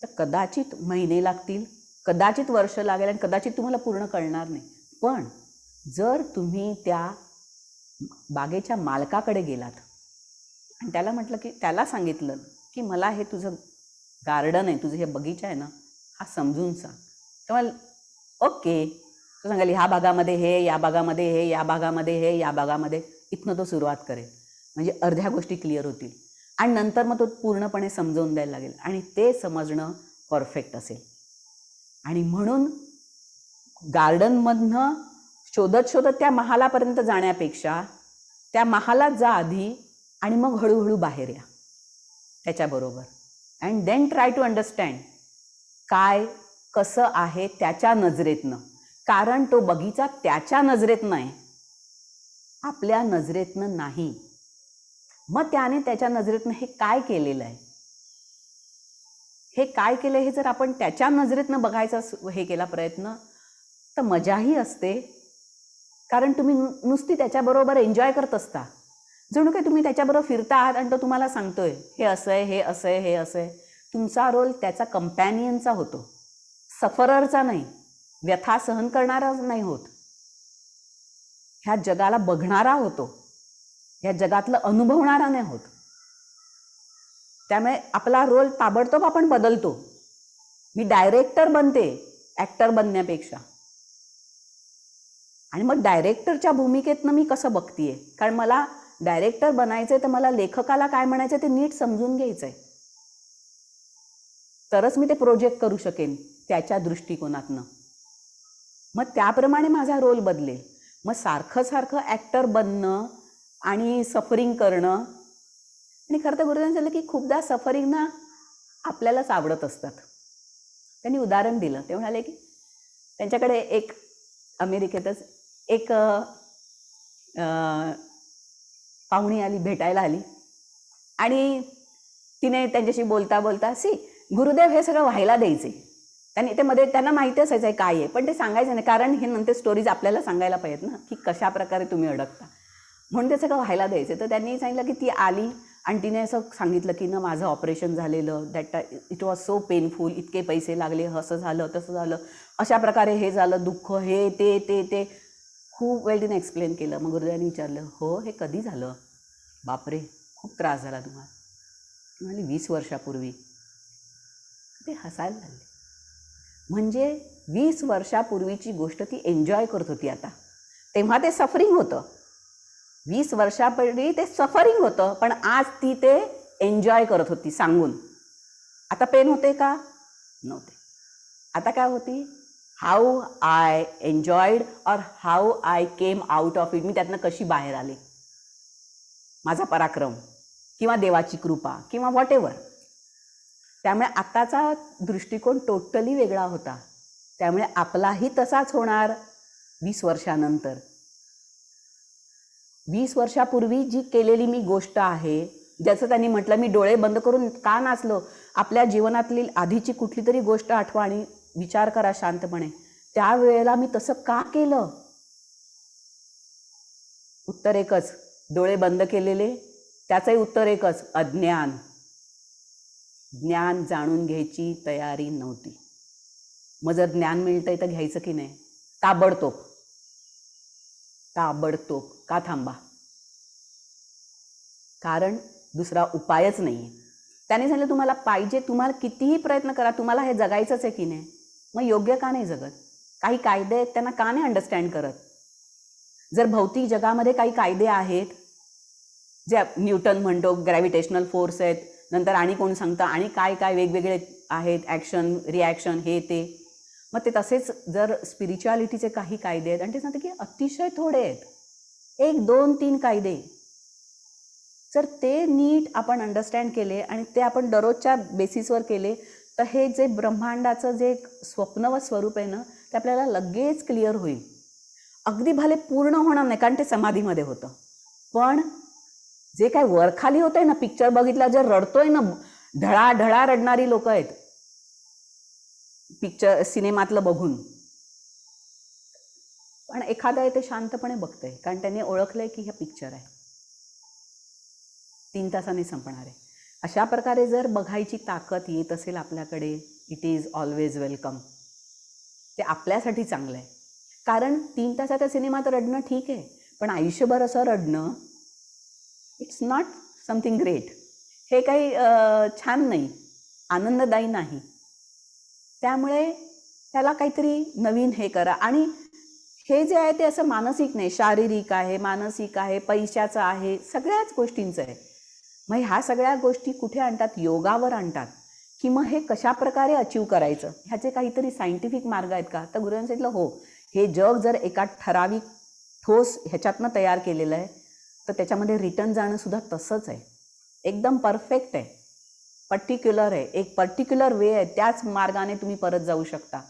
तर कदाचित महिने लागतील, कदाचित वर्ष लागेल आणि कदाचित तुम्हाला पूर्ण कळणार नाही. पण जर तुम्ही त्या बागेच्या मालकाकडे गेलात आणि त्याला सांगितलं की मला हे तुझं गार्डन आहे, तुझं हे बगीचा आहे ना, हा समजून सांग, तेव्हा ओके, तो सांगाल ह्या भागामध्ये हे, या भागामध्ये हे, या भागामध्ये हे, या भागामध्ये, इथनं तो सुरुवात करेल. म्हणजे अर्ध्या गोष्टी क्लिअर होतील आणि नंतर मग तो पूर्णपणे समजावून द्यायला लागेल आणि ते समजणं परफेक्ट असेल. आणि म्हणून गार्डनमधनं शोधत त्या महालापर्यंत जाण्यापेक्षा त्या महालात जा आधी आणि मग हळूहळू बाहेर या त्याच्याबरोबर. And then try to understand काय कसं आहे त्याच्या नजरेतनं, कारण तो बगीचा त्याच्या नजरेतनं आहे, आपल्या नजरेतनं नाही. मग त्याने त्याच्या नजरेतनं हे काय केलेलं आहे, हे काय केलं, हे जर आपण त्याच्या नजरेतनं बघायचा हे केला प्रयत्न, तर मजाही असते, कारण तुम्ही नुसती त्याच्याबरोबर एन्जॉय करत असता, जणू काही तुम्ही त्याच्याबरोबर फिरता आहात आणि तो तुम्हाला सांगतोय हे असं आहे, हे असं आहे, हे असं आहे. तुमचा रोल त्याचा कंपॅनियनचा होतो, सफररचा नाही, व्यथा सहन करणारा नाही होत, ह्या जगाला बघणारा होतो, ह्या जगातलं अनुभवणारा नाही होत. त्यामुळे आपला रोल ताबडतोब आपण बदलतो. मी डायरेक्टर बनते ॲक्टर बनण्यापेक्षा. आणि मग डायरेक्टरच्या भूमिकेतनं मी कसं बघतीये, कारण मला डायरेक्टर बनायचं आहे, तर मला लेखकाला काय म्हणायचं ते नीट समजून घ्यायचं आहे, तरच मी ते प्रोजेक्ट करू शकेन त्याच्या दृष्टिकोनातनं. मग त्याप्रमाणे माझा रोल बदलेल. मग सारखं ॲक्टर बनणं आणि सफरिंग करणं, आणि खरं तर गुरुदान झालं की खूपदा सफरिंग ना आपल्यालाच आवडत असतात. त्यांनी उदाहरण दिलं, ते म्हणाले की त्यांच्याकडे एक अमेरिकेतच एक पाहुणी आली, भेटायला आली, आणि तिने त्यांच्याशी बोलता बोलता गुरुदेव हे सगळं व्हायला द्यायचे. त्यांना माहिती असायचं आहे काय आहे, पण ते सांगायचं नाही, कारण हे नंतर स्टोरीज आपल्याला सांगायला पाहिजेत ना की कशा प्रकारे तुम्ही अडकता, म्हणून ते सगळं व्हायला द्यायचे. तर त्यांनी सांगितलं की ती आली आणि तिने असं सांगितलं की ना माझं ऑपरेशन झालेलं, इट वॉज सो पेनफुल, इतके पैसे लागले, असं झालं तसं झालं, अशा प्रकारे हे झालं, दुःख, हे ते ते ते खूप वेळ तिने एक्सप्लेन केलं. मग गुरुदेवांनी विचारलं, हो हे कधी झालं? बापरे, खूप त्रास झाला तुम्हाला? ती म्हणाली 20 वर्षापूर्वी. ते हसायला लागले. म्हणजे 20 वर्षापूर्वीची गोष्ट ती एन्जॉय करत होती आता. तेव्हा ते सफरिंग होतं, 20 वर्षापूर्वी ते सफरिंग होतं, पण आज ती ते एन्जॉय करत होती सांगून. आता पेन होते का? नव्हते. आता काय होती? हाऊ आय एन्जॉयड और how I came out of it. मी त्यातनं कशी बाहेर आले, माझा पराक्रम किंवा देवाची कृपा किंवा व्हॉट एव्हर. त्यामुळे आताचा दृष्टिकोन टोटली वेगळा होता. त्यामुळे आपलाही तसाच होणार 20 वर्षानंतर. 20 वर्षापूर्वी जी केलेली मी गोष्ट आहे, ज्याचं त्यांनी म्हटलं मी डोळे बंद करून का नाचलो, आपल्या जीवनातली आधीची कुठली तरी गोष्ट आठवा आणि विचार करा शांतपणे, त्यावेळेला मी तसं का केलं? उत्तर एकच, डोळे बंद केलेले, त्याचंही उत्तर एकच, अज्ञान. ज्ञान जाणून घ्यायची तयारी नव्हती. मग जर ज्ञान मिळतंय तर घ्यायचं की नाही? ताबडतोब. का थांबा? कारण दुसरा उपायच नाही आहे. त्याने सांगितलं तुम्हाला पाहिजे, तुम्हाला कितीही प्रयत्न करा, तुम्हाला हे जगायचंच आहे की नाही, मग योग्य का नाही जगत? काही कायदे आहेत त्यांना का नाही अंडरस्टँड करत? जर भौतिक जगामध्ये काही कायदे आहेत, जे न्यूटन म्हणतो ग्रॅव्हिटेशनल फोर्स आहेत, नंतर आणि कोण सांगतं आणि काय काय वेगवेगळे आहेत, ॲक्शन रिॲक्शन हे ते, मग ते तसेच जर स्पिरिच्युअलिटीचे काही कायदे आहेत आणि ते सांगतं की अतिशय थोडे आहेत, 1, 2, 3 कायदे, जर ते नीट आपण अंडरस्टँड केले आणि ते आपण दररोजच्या बेसिसवर केले तर हे जे ब्रह्मांडाचं जे स्वप्नवत स्वरूप आहे ना ते आपल्याला लगेच क्लिअर होईल. अगदी भले पूर्ण होणार नाही कारण ते समाधीमध्ये होतं, पण जे काय वरखाली होतंय ना, पिक्चर बघितला जे रडतोय ना, ढळाढळा रडणारी लोक आहेत पिक्चर सिनेमातलं बघून, पण एखादा आहे ते शांतपणे बघतंय कारण त्यांनी ओळखलंय की हे पिक्चर आहे, 3 तासांनी संपणार आहे. अशा प्रकारे जर बघायची ताकद येत असेल आपल्याकडे, इट इज ऑलवेज वेलकम. ते आपल्यासाठी चांगलं आहे. कारण 3 तासाच्या सिनेमात रडणं ठीक आहे, पण आयुष्यभर असं रडणं इट्स नॉट समथिंग ग्रेट. हे काही छान नाही, आनंददायी नाही. त्यामुळे त्याला काहीतरी नवीन हे करा. आणि हे जे आहे ते असं मानसिक नाही, शारीरिक आहे, मानसिक आहे, पैशाचं आहे, सगळ्याच गोष्टींचं आहे. मग ह्या सगळ्या गोष्टी कुठे आणतात? योगावर आणतात. की मग हे कशा प्रकारे अचीव करायचं, ह्याचे काहीतरी सायंटिफिक मार्ग आहेत का? तर गुरुजींनी सांगितलं हो, हे जग जर एका ठराविक ठोस ह्याच्यातनं तयार केलेलं आहे तर त्याच्यामध्ये रिटर्न जाणं सुद्धा तसंच आहे, एकदम परफेक्ट आहे, पर्टिक्युलर आहे, एक पर्टिक्युलर वे आहे, त्याच मार्गाने तुम्ही परत जाऊ शकता.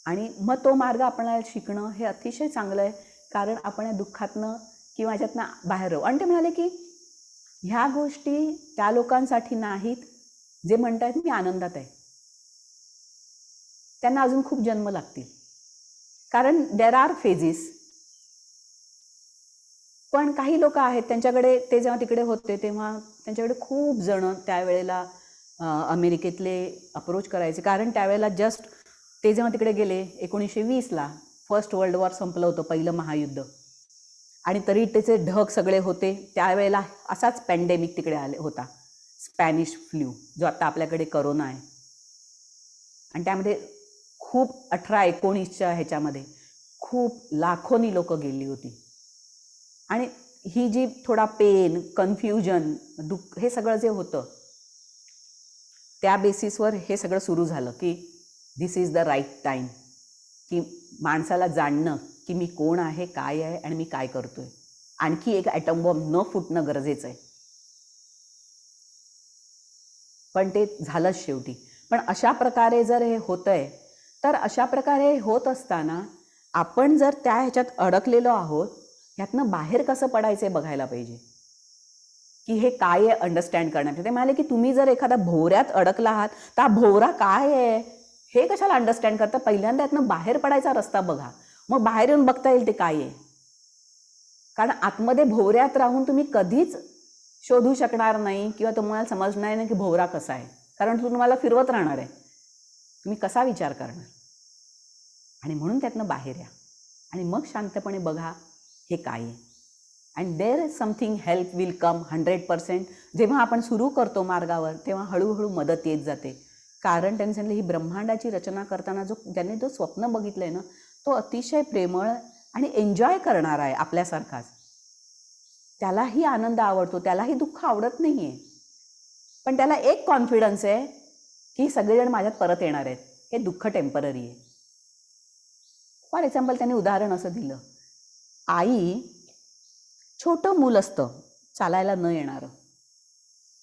आणि मग तो मार्ग आपल्याला शिकणं हे अतिशय चांगलं आहे, कारण आपण या दुःखातनं किंवा ह्याच्यातनं बाहेर राहू. आणि ते म्हणाले की ह्या गोष्टी त्या लोकांसाठी नाहीत जे म्हणतात मी आनंदात आहे, त्यांना अजून खूप जन्म लागतील, कारण देर आर फेजेस. पण काही लोक आहेत त्यांच्याकडे, ते जेव्हा तिकडे होते तेव्हा त्यांच्याकडे खूप जण त्यावेळेला अमेरिकेतले अप्रोच करायचे, कारण त्यावेळेला जस्ट ते जेव्हा तिकडे गेले 1920ला फर्स्ट वर्ल्ड वॉर संपलं होतं, पहिलं महायुद्ध, आणि तरी त्याचे ढग सगळे होते. त्यावेळेला असाच पॅन्डेमिक तिकडे आले होता, स्पॅनिश फ्ल्यू, जो आता आपल्याकडे करोना आहे. आणि त्यामध्ये खूप 18-19च्या ह्याच्यामध्ये खूप लाखोनी लोक गेली होती. आणि ही जी थोडा पेन, कन्फ्युजन, दुःख, हे सगळं जे होतं त्या बेसिसवर हे सगळं सुरू झालं की दिस इज द राईट टाईम, की माणसाला जाणणं की मी कोण आहे, काय आहे आणि मी काय करतोय. आणखी एक ॲटम बॉम्ब न फुटणं गरजेचं आहे, पण ते झालंच शेवटी. पण अशा प्रकारे जर हे होतंय तर अशा प्रकारे होत असताना आपण जर त्या ह्याच्यात अडकलेलो आहोत, ह्यातनं बाहेर कसं पडायचं बघायला पाहिजे, की हे काय आहे अंडरस्टँड करण्यात. ते म्हणाले की तुम्ही जर एखाद्या भोवऱ्यात अडकला आहात तर हा भोवरा काय आहे हे कशाला अंडरस्टँड करता, पहिल्यांदा यातनं बाहेर पडायचा रस्ता बघा, मग बाहेर येऊन बघता येईल ते काय आहे. कारण आतमध्ये भोवऱ्यात राहून तुम्ही कधीच शोधू शकणार नाही किंवा तुम्हाला समजणार नाही की भोवरा कसा आहे, कारण तो तुम्हाला फिरवत राहणार आहे, तुम्ही कसा विचार करणार. आणि म्हणून त्यातनं बाहेर या आणि मग शांतपणे बघा हे काय आहे. And there is something, help will come 100%. जेव्हा आपण सुरू करतो मार्गावर तेव्हा हळूहळू मदत येत जाते, कारण त्यांनी सांगितलं ही ब्रह्मांडाची रचना करताना ज्याने जो स्वप्न बघितलं आहे ना तो अतिशय प्रेमळ आणि एन्जॉय करणारा आहे आपल्यासारखाच. त्यालाही आनंद आवडतो, त्यालाही दुःख आवडत नाही आहे, पण त्याला एक कॉन्फिडन्स आहे की सगळेजण माझ्यात परत येणार आहेत, हे दुःख टेम्पररी आहे. फॉर एक्झाम्पल त्यांनी उदाहरण असं दिलं, आई छोटं मूल असतं चालायला न येणारं,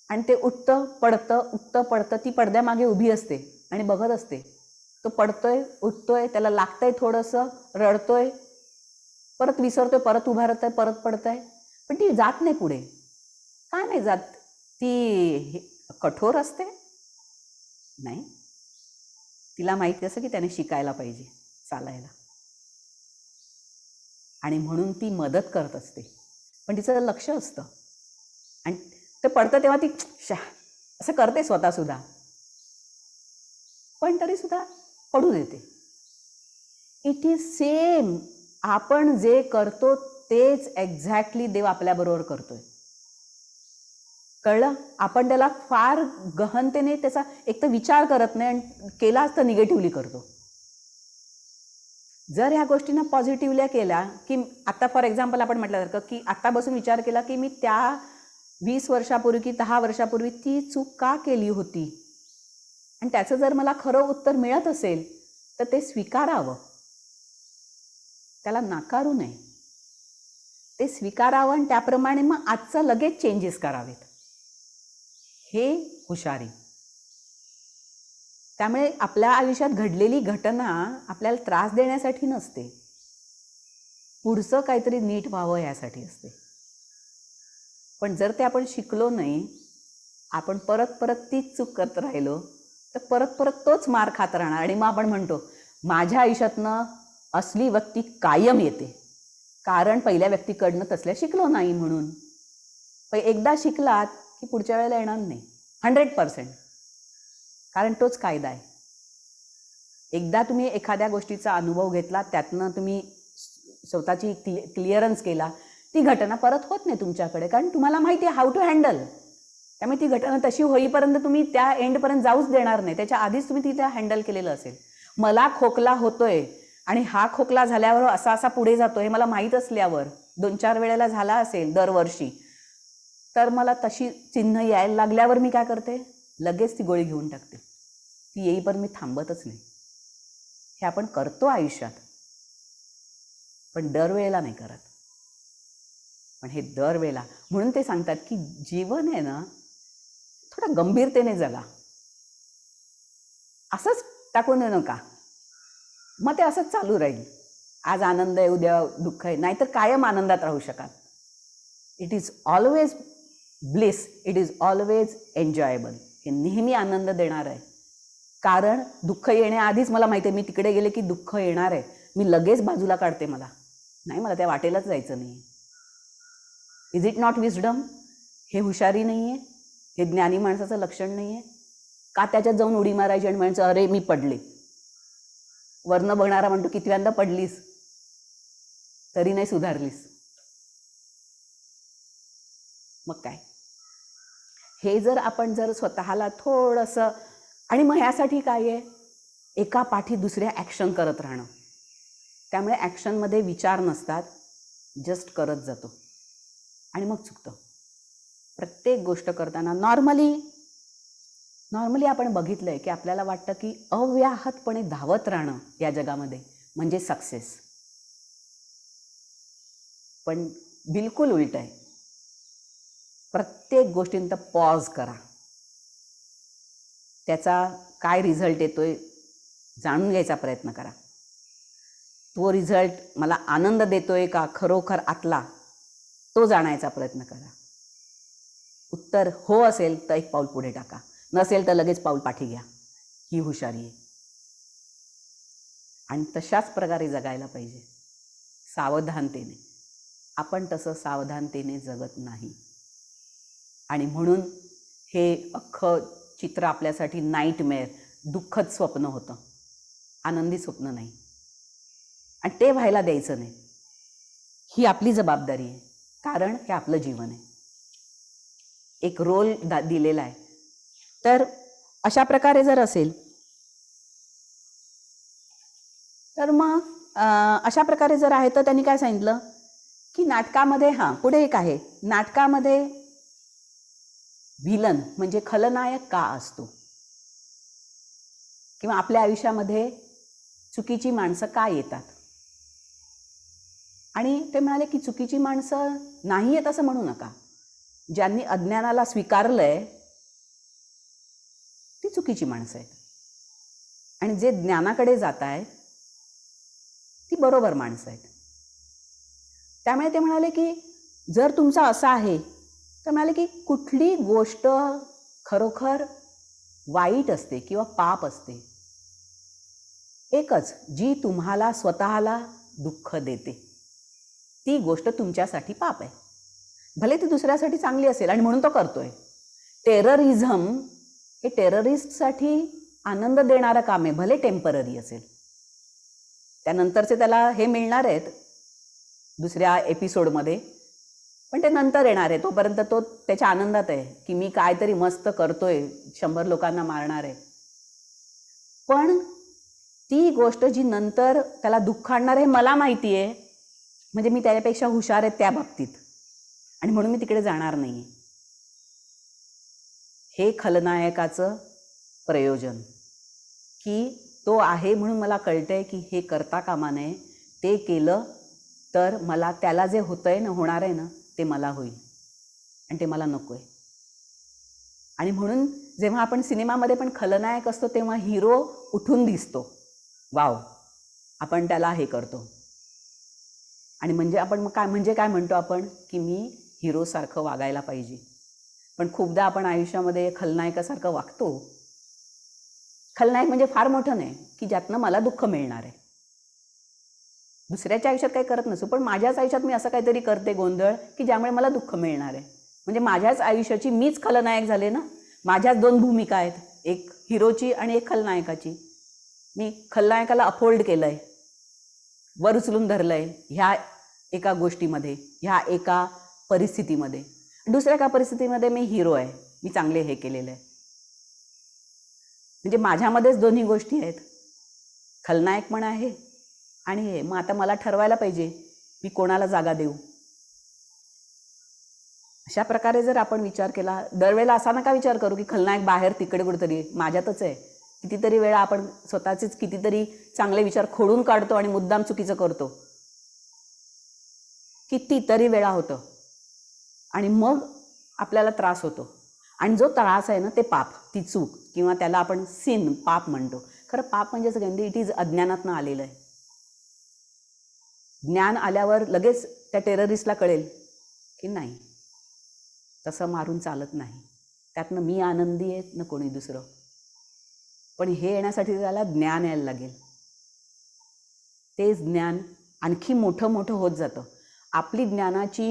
आणि ते उठतं पडतं, ती पडद्यामागे उभी असते आणि बघत असते, तो पडतोय उठतोय, त्याला लागतंय थोडंसं, रडतोय, परत विसरतोय, परत उभा राहतोय, परत पडतंय, पण ती जात नाही पुढे. का नाही जात? ती कठोर असते? नाही, तिला माहिती असं की त्याने शिकायला पाहिजे चालायला, आणि म्हणून ती मदत करत असते, पण तिचं लक्ष असतं. आणि ते पडतं तेव्हा ती असं करते स्वतःसुद्धा, पण तरीसुद्धा पडू देते. इट इज सेम, आपण जे करतो तेच एक्झॅक्टली देव आपल्याबरोबर करतोय. कळलं? आपण त्याला फार गहनतेने त्याचा एक तर विचार करत नाही, आणि केलाच तर निगेटिव्हली करतो. जर ह्या गोष्टींना पॉझिटिव्हली केल्या, की आता फॉर एक्झाम्पल आपण म्हटल्यासारखं की आता बसून विचार केला की मी त्या 20 वर्षापूर्वी की 10 वर्षापूर्वी ती चूक का केली होती, आणि त्याचं जर मला खरं उत्तर मिळत असेल तर ते स्वीकारावं, त्याला नाकारू नये. ते स्वीकारावं आणि त्याप्रमाणे मग आजचं लगेच चेंजेस करावेत. हे हुशारी. त्यामुळे आपल्या आयुष्यात घडलेली घटना आपल्याला त्रास देण्यासाठी नसते, पुढचं काहीतरी नीट व्हावं यासाठी असते. पण जर ते आपण शिकलो नाही, आपण परत परत तीच चूक करत राहिलो तर परत परत तोच मार खात राहणार. आणि मग आपण म्हणतो माझ्या आयुष्यातनं असली व्यक्ती कायम येते, कारण पहिल्या व्यक्तीकडनं तसल्या शिकलो नाही म्हणून. पण एकदा शिकलात की पुढच्या वेळेला येणार नाही 100%, कारण तोच कायदा आहे. एकदा तुम्ही एखाद्या गोष्टीचा अनुभव घेतला, त्यातनं तुम्ही स्वतःची क्लिअरन्स केला, ती घटना परत होत नाही तुमच्याकडे, कारण तुम्हाला माहिती आहे हाऊ टू हँडल. त्यामुळे ती घटना तशी होईपर्यंत तुम्ही त्या एंडपर्यंत जाऊच देणार नाही, त्याच्या आधीच तुम्ही तिथे हँडल केलेलं असेल. मला खोकला होतोय आणि हा खोकला झाल्यावर असा असा पुढे जातो हे मला माहीत असल्यावर 2-4 वेळेला झाला असेल दरवर्षी, तर मला तशी चिन्ह यायला लागल्यावर मी काय करते, लगेच ती गोळी घेऊन टाकते. ती येईपर्यंत मी थांबतच नाही. हे आपण करतो आयुष्यात, पण दरवेळेला नाही करत. पण हे दरवेळेला, म्हणून ते सांगतात की जीवन आहे ना थोडं गंभीरतेने जगा, असंच टाकून देऊ नका. मग ते असंच चालू राहील. आज आनंद आहे, उद्या दुःख आहे, नाहीतर कायम आनंदात राहू शकाल. It is always bliss, it is always enjoyable. हे नेहमी आनंद देणार आहे, कारण दुःख येण्याआधीच मला माहिती आहे मी तिकडे गेले की दुःख येणार आहे, मी लगेच बाजूला काढते. मला त्या वाटेलाच जायचं नाही. Is it not wisdom? हे हुशारी नाही आहे? हे ज्ञानी माणसाचं लक्षण नाही आहे का? त्याच्यात जाऊन उडी मारायची आणि म्हणायचं अरे मी पडले. वरनं बघणारा म्हणतो कितव्यांदा पडलीस, तरी नाही सुधारलीस. मग काय? हे जर आपण जर स्वतःला थोडंसं, आणि मग ह्यासाठी काय आहे, एका पाठी दुसऱ्या ॲक्शन करत राहणं. त्यामुळे ॲक्शनमध्ये विचार नसतात, जस्ट करत जातो आणि मग चुकतं. प्रत्येक गोष्ट करताना नॉर्मली आपण बघितलं आहे की आपल्याला वाटतं की अव्याहतपणे धावत राहणं या जगामध्ये म्हणजे सक्सेस. पण बिलकुल उलट आहे. प्रत्येक गोष्टींत पॉज करा, त्याचा काय रिझल्ट येतोय जाणून घ्यायचा प्रयत्न करा. तो रिझल्ट मला आनंद देतोय का खरोखर आतला, तो जाणायचा प्रयत्न करा. उत्तर हो असेल तर एक पाऊल पुढे टाका, नसेल तर लगेच पाऊल पाठी घ्या. ही हुशारी आहे. आणि तशाच प्रकारे जगायला पाहिजे, सावधानतेने. आपण तसं सावधानतेने जगत नाही, आणि म्हणून हे अख्खं चित्र आपल्यासाठी नाईटमेअर, दुःखद स्वप्न होतं, आनंदी स्वप्न नाही. आणि ते व्हायला द्यायचं नाही. ही आपली जबाबदारी आहे, कारण हे आपलं जीवन आहे, एक रोल दिलेला आहे. तर अशा प्रकारे जर असेल तर मग अशा प्रकारे जर आहे तर त्यांनी काय सांगितलं की नाटकामध्ये, पुढे एक आहे, नाटकामध्ये व्हिलन म्हणजे खलनायक का असतो, किंवा आपल्या आयुष्यामध्ये चुकीची माणसं का येतात. आणि ते म्हणाले की चुकीची माणसं नाही आहेत असं म्हणू नका. ज्यांनी अज्ञानाला स्वीकारलंय ती चुकीची माणसं आहेत, आणि जे ज्ञानाकडे जात आहेत ती बरोबर माणसं आहेत. त्यामुळे ते म्हणाले की जर तुमचा असा आहे तर म्हणाले की कुठली गोष्ट खरोखर वाईट असते किंवा पाप असते, एकच, जी तुम्हाला स्वतःला दुःख देते, ती गोष्ट तुमच्यासाठी पाप आहे. भले ती दुसऱ्यासाठी चांगली असेल आणि म्हणून तो करतोय. टेररिझम हे टेररिस्टसाठी आनंद देणारं काम आहे, भले टेम्पररी असेल. त्यानंतरचे त्याला हे मिळणार आहेत दुसऱ्या एपिसोडमध्ये, पण ते नंतर येणार आहे. तोपर्यंत तो त्याच्या आनंदात आहे की मी काहीतरी मस्त करतोय, 100 लोकांना मारणार आहे. पण ती गोष्ट जी नंतर त्याला दुःख आणणार हे मला माहिती आहे, म्हणजे मी त्याच्यापेक्षा हुशार आहे त्या बाबतीत, आणि म्हणून मी तिकडे जाणार नाही. हे खलनायकाचं प्रयोजन, की तो आहे म्हणून मला कळतंय की हे करता कामा नये, ते केलं तर मला त्याला जे होतंय ना, होणार आहे ना, ते मला होईल आणि ते मला नको आहे. आणि म्हणून जेव्हा आपण सिनेमामध्ये पण खलनायक असतो तेव्हा हिरो उठून दिसतो, वाव, आपण त्याला हे करतो. आणि म्हणजे आपण मग काय म्हणतो आपण, की मी हिरोसारखं वागायला पाहिजे. पण खूपदा आपण आयुष्यामध्ये खलनायकासारखं वागतो. खलनायक म्हणजे फार मोठं नाही की ज्यातनं मला दुःख मिळणार आहे. दुसऱ्याच्या आयुष्यात काही करत नसू, पण माझ्याच आयुष्यात मी असं काहीतरी करते गोंधळ की ज्यामुळे मला दुःख मिळणार आहे. म्हणजे माझ्याच आयुष्याची मीच खलनायक झाले ना. माझ्याच दोन भूमिका आहेत, एक हिरोची आणि एक खलनायकाची. मी खलनायकाला अपहोल्ड केलं आहे, वर उचलून धरलं आहे ह्या एका गोष्टीमध्ये, ह्या एका परिस्थितीमध्ये. दुसऱ्या एका परिस्थितीमध्ये मी हिरो आहे, मी चांगले हे केलेलं आहे. म्हणजे माझ्यामध्येच दोन्ही गोष्टी आहेत, खलनायक पण आहे आणि हे. मग आता मला ठरवायला पाहिजे मी कोणाला जागा देऊ. अशा प्रकारे जर आपण विचार केला, दरवेळेला असा नका विचार करू की खलनायक बाहेर तिकडे कुठेतरी, माझ्यातच आहे. कितीतरी वेळा आपण स्वतःचेच कितीतरी चांगले विचार खोडून काढतो आणि मुद्दाम चुकीचं करतो, कितीतरी वेळा होतं. आणि मग आपल्याला त्रास होतो. आणि जो त्रास आहे ना, ते पाप, ती चूक, किंवा त्याला आपण सिन, पाप म्हणतो. खरं पाप म्हणजे सगळ्यांनी इट इज अज्ञानातनं आलेलं आहे. ज्ञान आल्यावर लगेच त्या टेररिस्टला कळेल की नाही, तसं मारून चालत नाही, त्यातनं मी आनंदी आहे ना कोणी दुसरं. पण हे येण्यासाठी त्याला ज्ञान यायला लागेल. तेच ज्ञान आणखी मोठं मोठं होत जातं. आपली ज्ञानाची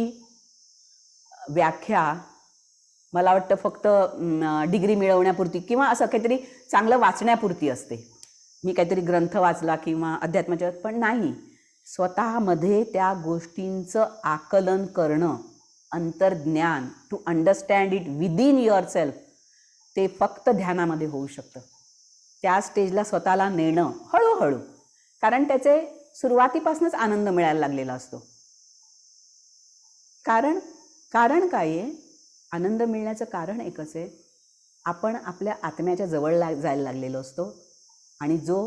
व्याख्या मला वाटतं फक्त डिग्री मिळवण्यापुरती किंवा असं काहीतरी चांगलं वाचण्यापुरती असते. मी काहीतरी ग्रंथ वाचला किंवा अध्यात्माच्या, पण नाही. स्वतःमध्ये त्या गोष्टींचं आकलन करणं, अंतर्ज्ञान, to understand it within your self, ते फक्त ध्यानामध्ये होऊ शकतं. त्या स्टेजला स्वतःला नेणं हळूहळू, कारण त्याचे सुरुवातीपासूनच आनंद मिळायला लागलेला असतो. कारण काय आहे, आनंद मिळण्याचं कारण एकच आहे, आपण आपल्या आत्म्याच्या जवळ जायला लागलेलो असतो. आणि जो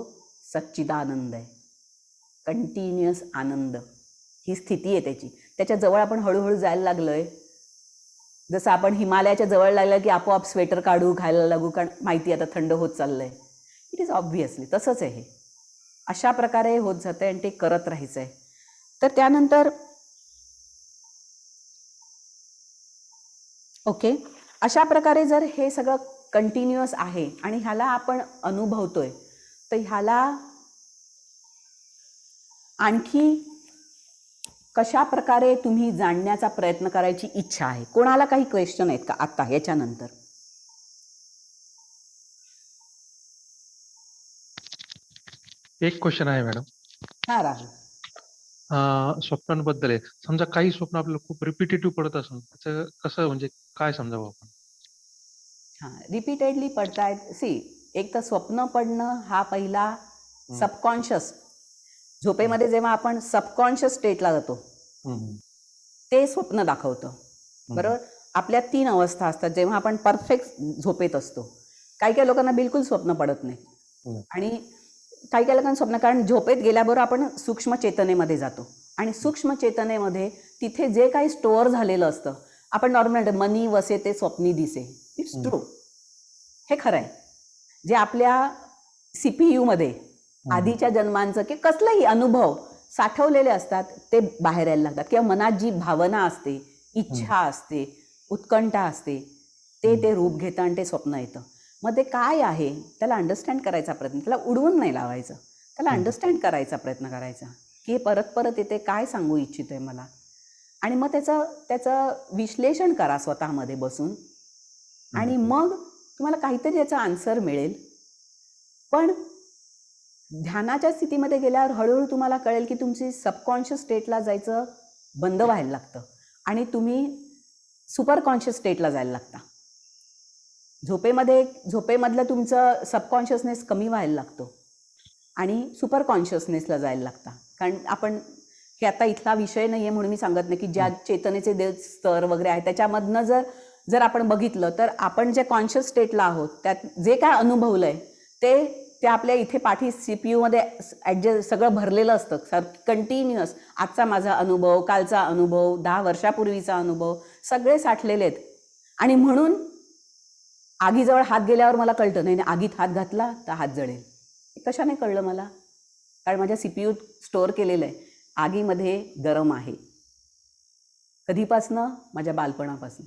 सच्चिदानंद आहे, कंटिन्युअस आनंद, ही स्थिती आहे त्याची. त्याच्या जवळ आपण हळूहळू जायला लागलो आहे. जसं आपण हिमालयाच्या जवळ लागलं की आपोआप स्वेटर काढू, खायला लागू, कारण माहिती आता थंड होत चाललं आहे. इट इज ऑब्व्हियसली तसंच आहे हे. अशा प्रकारे होत जातं आणि ते करत राहायचं आहे. तर त्यानंतर ओके, अशा प्रकारे जर हे सगळं कंटिन्युअस आहे आणि ह्याला आपण अनुभवतोय, तर ह्याला आणखी कशा प्रकारे तुम्ही जाणण्याचा प्रयत्न करायची इच्छा आहे? कोणाला काही क्वेश्चन आहेत का आत्ता याच्यानंतर? एक क्वेश्चन आहे मॅडम. हा राहुल. स्वप्नांबद्दल आहे. समजा काही स्वप्न आपल्याला खूप रिपिटेटिव्ह पडत असेल, त्याचं कसं, म्हणजे काय समजावं आपण? रिपीटेडली पडतायत. एक तर स्वप्न पडणं हा पहिला सबकॉन्शियस, झोपेमध्ये जेव्हा आपण सबकॉन्शियस स्टेटला जातो ते स्वप्न दाखवतं. बरोबर. आपल्या 3 अवस्था असतात जेव्हा आपण परफेक्ट झोपेत असतो. काही काही लोकांना बिलकुल स्वप्न पडत नाही आणि काही काही लोकांना स्वप्न, कारण झोपेत गेल्याबरोबर आपण सूक्ष्म चेतनेमध्ये जातो आणि सूक्ष्म चेतनेमध्ये तिथे जे काही स्टोअर झालेलं असतं, आपण नॉर्मल मनी वसे ते स्वप्नी दिसे, इट्स ट्रू, हे खरं आहे. जे आपल्या CPU मध्ये आधीच्या जन्मांचं की कसलाही अनुभव साठवलेले असतात ते बाहेर यायला लागतात, किंवा मनात जी भावना असते, इच्छा असते, उत्कंठा असते, ते रूप घेतं आणि ते स्वप्न येतं. मग ते काय आहे त्याला अंडरस्टँड करायचा प्रयत्न, त्याला उडवून नाही लावायचं, त्याला अंडरस्टँड करायचा प्रयत्न करायचा की हे परत परत येते, काय सांगू इच्छित आहे मला. आणि मग त्याचं विश्लेषण करा स्वतःमध्ये बसून आणि मग तुम्हाला काहीतरी याचा आन्सर मिळेल. पण ध्यानाच्या स्थितीमध्ये गेल्यावर हळूहळू तुम्हाला कळेल की तुमची सबकॉन्शियस स्टेटला जायचं बंद व्हायला लागतं आणि तुम्ही सुपर कॉन्शियस स्टेटला जायला लागता. झोपेमधलं तुमचं सबकॉन्शियसनेस कमी व्हायला लागतो आणि सुपर कॉन्शियसनेसला जायला लागता. कारण आपण हे आता इथला विषय नाही आहे म्हणून मी सांगत नाही की ज्या चेतनेचे स्तर वगैरे आहे त्याच्यामधनं जर आपण बघितलं तर आपण जे कॉन्शियस स्टेटला आहोत त्यात जे काय अनुभवलं आहे ते आपल्या इथे पाठी CPU मध्ये ॲडजस्ट सगळं भरलेलं असतं. कंटिन्युअस आजचा माझा अनुभव, कालचा अनुभव, 10 वर्षापूर्वीचा अनुभव सगळे साठलेले आहेत. आणि म्हणून आगीजवळ हात गेल्यावर मला कळतं नाही आगीत हात घातला तर हात जळेल. हे कशाने कळलं मला? कारण माझ्या CPU स्टोअर केलेलं आहे आगीमध्ये गरम आहे. कधीपासनं? माझ्या बालपणापासून.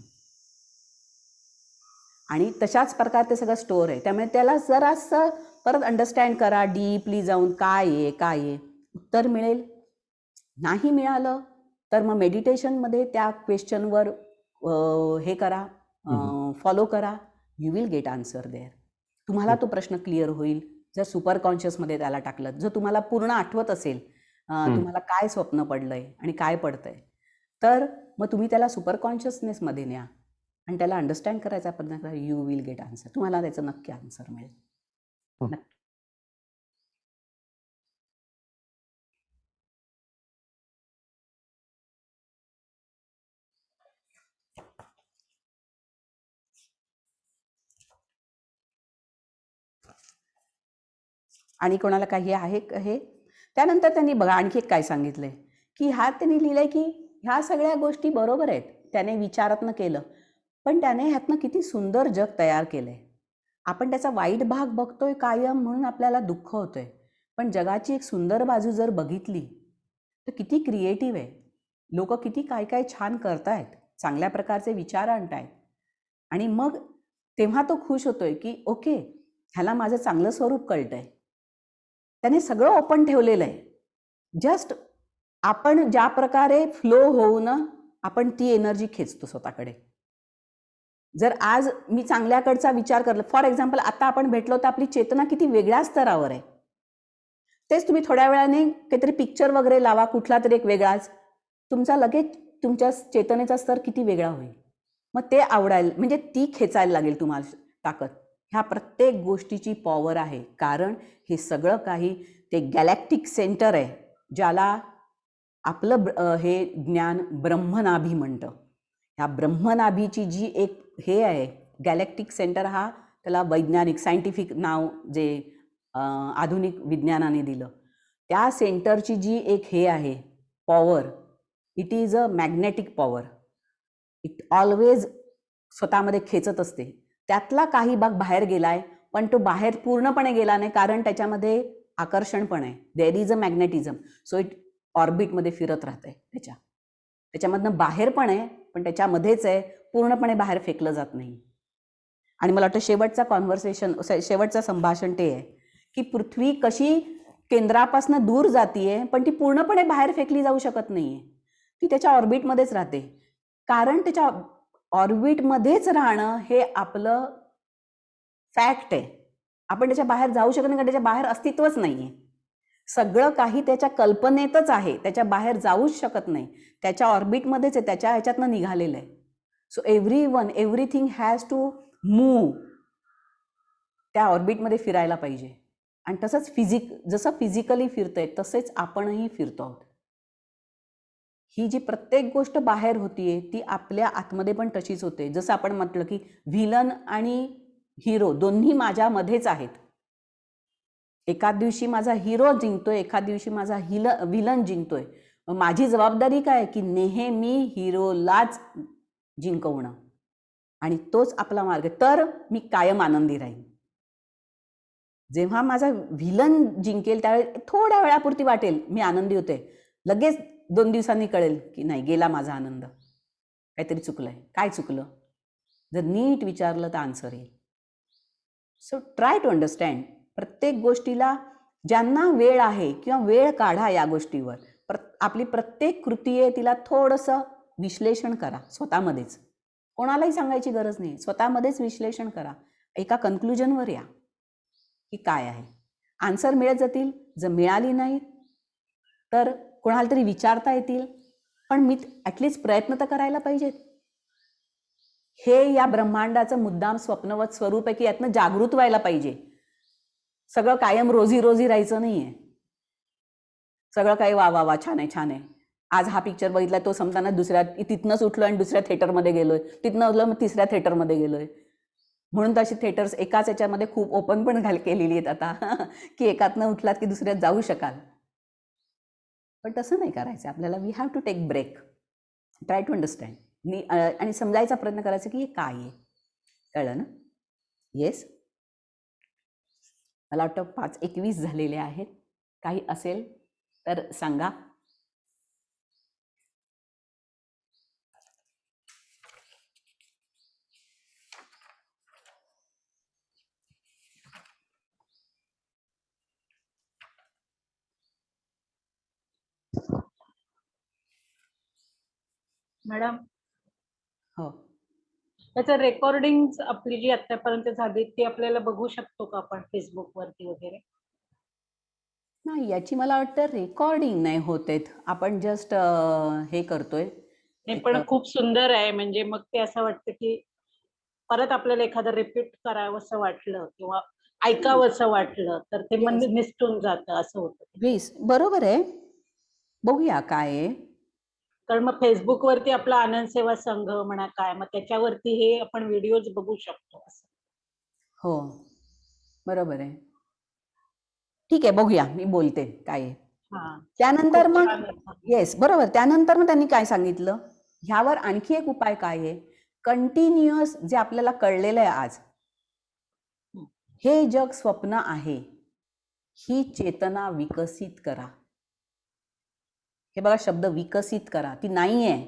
आणि तशाच प्रकारे ते सगळं स्टोअर आहे. त्यामुळे त्याला जरासं परत अंडरस्टँड करा डीपली जाऊन काय आहे उत्तर मिळेल. नाही मिळालं तर मग मेडिटेशनमध्ये त्या क्वेश्चनवर हे करा, फॉलो करा. You will get answer there. तुम्हाला तो प्रश्न क्लिअर होईल जर सुपर कॉन्शियसमध्ये त्याला टाकलं. जर तुम्हाला पूर्ण आठवत असेल तुम्हाला काय स्वप्न पडलंय आणि काय पडतंय तर मग तुम्ही त्याला सुपर कॉन्शियसनेसमध्ये न्या आणि त्याला अंडरस्टँड करायचा प्रयत्न करा. You will get answer. तुम्हाला त्याचं नक्की आन्सर मिळेल. नक्की. आणि कोणाला काही आहे हे? त्यानंतर त्यांनी बघा आणखी एक काय सांगितलंय की त्यांनी लिहिलंय की ह्या सगळ्या गोष्टी बरोबर आहेत. त्याने विचारातनं केलं पण त्याने ह्यातनं किती सुंदर जग तयार केलंय. आपण त्याचा वाईट भाग बघतोय कायम म्हणून आपल्याला दुःख होतंय. पण जगाची एक सुंदर बाजू जर बघितली तर किती क्रिएटिव्ह आहे. लोक किती काय काय छान करतायत, चांगल्या प्रकारचे विचार आणतायत. आणि मग तेव्हा तो खुश होतोय की ओके ह्याला माझं चांगलं स्वरूप कळतंय. त्याने सगळं ओपन ठेवलेलं आहे. जस्ट आपण ज्या प्रकारे फ्लो होऊन आपण ती एनर्जी खेचतो स्वतःकडे. जर आज मी चांगल्याकडचा विचार करला, फॉर एक्झाम्पल आता आपण भेटलो तर आपली चेतना किती वेगळ्या स्तरावर आहे. तेच तुम्ही थोड्या वेळाने काहीतरी पिक्चर वगैरे लावा कुठला तरी एक वेगळाच, तुमचा लगेच तुमच्या चेतनेचा स्तर किती वेगळा होईल. मग ते आवडायला म्हणजे ती खेचायला लागेल तुम्हाला ताकद. ह्या प्रत्येक गोष्टीची पॉवर आहे. कारण हे सगळं काही ते गॅलॅक्टिक सेंटर आहे ज्याला आपलं हे ज्ञान ब्रह्मनाभी म्हणतं. ह्या ब्रह्मनाभीची जी एक हे आहे गॅलॅक्टिक सेंटर, हा त्याला वैज्ञानिक सायंटिफिक नाव जे आधुनिक विज्ञानाने दिलं, त्या सेंटरची जी एक हे आहे power, it is a magnetic power. It always स्वतःमध्ये खेचत असते. त्यातला काही भाग बाहेर गेलाय पण तो बाहेर पूर्णपणे गेला नाही कारण त्याच्यामध्ये आकर्षण पण आहे. There is a magnetism. So it ऑर्बिटमध्ये फिरत राहतंय. त्याच्यामधनं बाहेर पण आहे पण त्याच्यामध्येच आहे, पूर्णपणे बाहेर फेकलं जात नाही. आणि मला वाटतं शेवटचं संभाषण ते आहे की पृथ्वी कशी केंद्रापासून दूर जातीये पण ती पूर्णपणे बाहेर फेकली जाऊ शकत नाहीये. ती त्याच्या ऑर्बिटमध्येच राहते. कारण त्याच्या ऑर्बिटमध्येच राहणं हे आपलं फॅक्ट आहे. आपण त्याच्या बाहेर जाऊ शकत नाही कारण त्याच्या बाहेर अस्तित्वच नाहीये. सगळं काही त्याच्या कल्पनेतच आहे, त्याच्या बाहेर जाऊच शकत नाही. त्याच्या ऑर्बिटमध्येच आहे, त्याच्या ह्याच्यातनं निघालेलं आहे. So everything has to move. त्या ऑर्बिटमध्ये फिरायला पाहिजे. आणि तसंच जसं फिजिकली फिरतंय तसेच आपणही फिरतो आहोत. ही जी प्रत्येक गोष्ट बाहेर होतीये ती आपल्या आतमध्ये पण तशीच होते. जसं आपण म्हटलं की व्हिलन आणि हिरो दोन्ही माझ्यामध्येच आहेत. एखाद दिवशी माझा हिरो जिंकतोय, एखाद दिवशी माझा व्हिलन जिंकतोय. माझी जबाबदारी काय की नेहमी हिरोलाच जिंकवणं आणि तोच आपला मार्ग. तर मी कायम आनंदी राहीन. जेव्हा माझा व्हिलन जिंकेल त्यावेळेस थोड्या वेळापुरती वाटेल मी आनंदी होते, लगेच 2 दिवसांनी कळेल की नाही गेला माझा आनंद, काहीतरी चुकलंय. काय चुकलं? जर नीट विचारलं तर आन्सर येईल. So try to understand. प्रत्येक गोष्टीला ज्यांना वेळ आहे किंवा वेळ काढा या गोष्टीवर. आपली प्रत्येक कृती आहे तिला थोडंसं विश्लेषण करा स्वतःमध्येच. कोणालाही सांगायची गरज नाही. स्वतःमध्येच विश्लेषण करा. एका कन्क्लुजनवर या की काय आहे. आन्सर मिळत जातील. जर मिळाली नाही तर कोणाला तरी विचारता येतील. पण मी ॲटलिस्ट प्रयत्न तर करायला पाहिजेत. हे या ब्रह्मांडाचं मुद्दाम स्वप्नवत स्वरूप आहे की यातनं जागृत व्हायला पाहिजे. सगळं कायम रोजी रोजी राहायचं नाहीये. सगळं काही वा वा वा छान आहे छान आहे. आज हा पिक्चर बघितला, तो संपताना तिथनंच उठलो आणि दुसऱ्या थिएटरमध्ये गेलोय, तिथनं उठलो मग तिसऱ्या थिएटरमध्ये गेलोय. म्हणून तशी थिएटर्स एकाच याच्यामध्ये खूप ओपन पण केलेली आहेत आता की एकातनं उठलात की दुसऱ्यात जाऊ शकाल. पण तसं नाही करायचं आपल्याला. We have to take break, try to understand आणि समजायचा प्रयत्न करायचा की हे काय आहे. कळलं ना? येस. मला वाटतं 5:21 झालेले आहेत. काही असेल तर सांगा. मॅडम, हो, त्याचं रेकॉर्डिंग आपली जी आतापर्यंत झाली ती आपल्याला बघू शकतो का आपण फेसबुक वरती वगैरे? नाही याची मला वाटतं रेकॉर्डिंग नाही होत आहेत. आपण जस्ट हे करतोय. नाही, एक पण खूप सुंदर आहे. म्हणजे मग ते असं वाटतं की परत आपल्याला एखादं रिपीट करावंसं वाटलं किंवा ऐकावंसं वाटलं तर ते मन येस, निसटून जातं, असं होतं. प्लीज. बरोबर आहे. बघूया काय आहे. कारण मग फेसबुक वरती आपला आनंद सेवा संघ म्हणा काय, मग त्याच्यावरती हे आपण व्हिडिओज बघू शकतो असं. हो, बरोबर आहे. ठीक आहे, बघूया. मी बोलते काय आहे. हा, त्यानंतर खूप मग छान आहे. येस, बरोबर. त्यानंतर मग त्यांनी काय सांगितलं, ह्यावर आणखी एक उपाय काय आहे, कंटिन्युअस जे आपल्याला कळलेलं आहे आज, हे जग स्वप्न आहे, ही चेतना विकसित करा. हे बघा शब्द विकसित करा, ती नाही आहे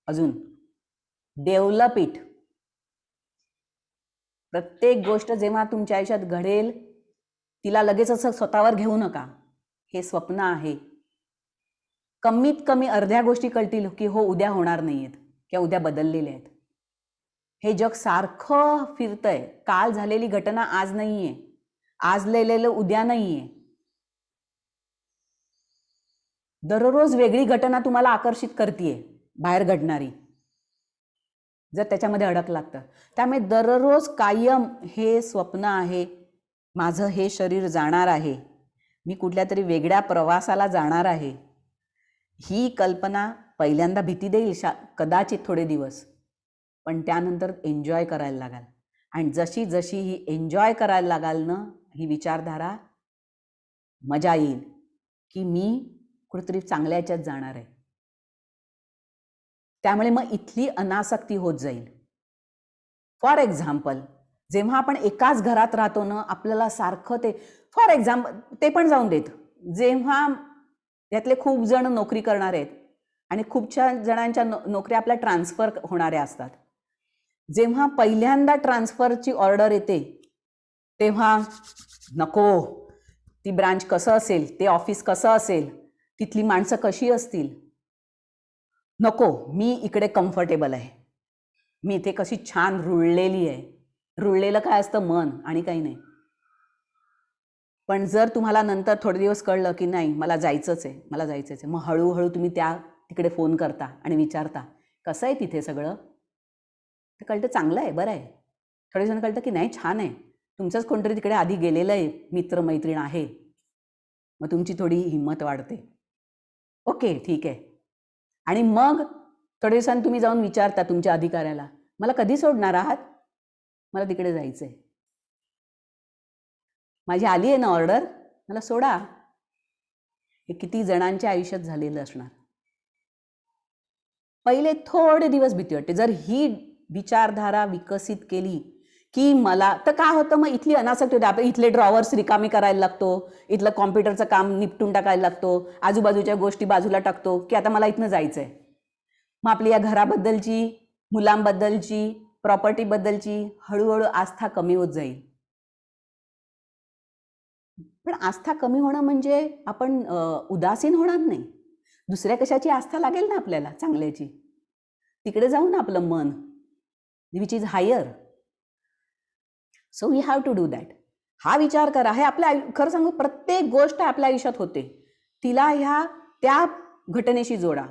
अजून. Develop it. प्रत्येक गोष्ट जेव्हा तुमच्या आयुष्यात घडेल तिला लगेच असं स्वतःवर घेऊ नका. हे स्वप्न आहे. कमीत कमी अर्ध्या गोष्टी कळतील की हो उद्या होणार नाहीयेत किंवा उद्या बदललेल्या आहेत. हे जग सारखं फिरतंय. काल झालेली घटना आज नाहीये, आज लिहिलेलं उद्या नाहीये. दररोज वेगळी घटना तुम्हाला आकर्षित करतीये बाहेर घडणारी, जर त्याच्यामध्ये अडकलात तर. त्यामुळे दररोज कायम हे स्वप्न आहे, माझं हे शरीर जाणार आहे, मी कुठल्या तरी वेगळ्या प्रवासाला जाणार आहे. ही कल्पना पहिल्यांदा भीती देईल कदाचित थोडे दिवस, पण त्यानंतर एन्जॉय करायला लागाल. आणि जशी जशी ही एन्जॉय करायला लागाल ना, ही विचारधारा मजा येईल की मी कुठेतरी चांगल्या याच्यात जाणार आहे. त्यामुळे मग इथली अनासक्ती होत जाईल. फॉर एक्झाम्पल, जेव्हा आपण एकाच घरात राहतो ना, आपल्याला सारखं ते, फॉर एक्झाम्पल ते पण जाऊन देत, जेव्हा यातले खूप जण नोकरी करणार आहेत आणि खूपशा जणांच्या नोकऱ्या आपल्या ट्रान्सफर होणाऱ्या असतात. जेव्हा पहिल्यांदा ट्रान्सफरची ऑर्डर येते तेव्हा नको, ती ब्रांच कसं असेल, ते ऑफिस कसं असेल, तिथली माणसं कशी असतील, नको, मी इकडे कम्फर्टेबल आहे, मी इथे कशी छान रुळलेली आहे. रुळलेलं काय असतं? मन आणि काही नाही. पण जर तुम्हाला नंतर थोडे दिवस कळलं की नाही मला जायचंच आहे, मला जायचंच आहे, मग हळूहळू तुम्ही तिकडे फोन करता आणि विचारता कसं आहे तिथे सगळं. ते कळतं चांगलं आहे, बरं आहे. थोडे जण कळतं की नाही छान आहे, तुमचंच कोणतरी तिकडे आधी गेलेलं आहे, मित्रमैत्रीण आहे, मग तुमची थोडी हिंमत वाढते. ओके ठीक आहे. आणि मग थोड्या दिवसांनी तुम्ही जाऊन विचारता तुमच्या अधिकाऱ्याला, मला कधी सोडणार आहात, मला तिकडे जायचं आहे, माझी आली आहे ना ऑर्डर, मला सोडा. हे किती जणांच्या आयुष्यात झालेलं असणार. पहिले थोडे दिवस भीती वाटते. जर ही विचारधारा विकसित केली की मला तर काय होतं, मग इथली अनासक्ती होते. आपण इथले ड्रॉवर्स रिकामी करायला लागतो, इथलं कॉम्प्युटरचं काम निपटून टाकायला लागतो, आजूबाजूच्या गोष्टी बाजूला टाकतो की आता मला इथनं जायचं आहे. मग आपली या घराबद्दलची, मुलांबद्दलची, प्रॉपर्टीबद्दलची हळूहळू आस्था कमी होत जाईल. पण आस्था कमी होणं म्हणजे आपण उदासीन होणार नाही. दुसऱ्या कशाची आस्था लागेल ना आपल्याला चांगल्याची, तिकडे जाऊ ना आपलं मन, which is higher. So we have to do that. हा विचार करा. हे आपल्या खरं सांगू, प्रत्येक गोष्ट आपल्या आयुष्यात होते, तिला ह्या त्या घटनेशी जोडा.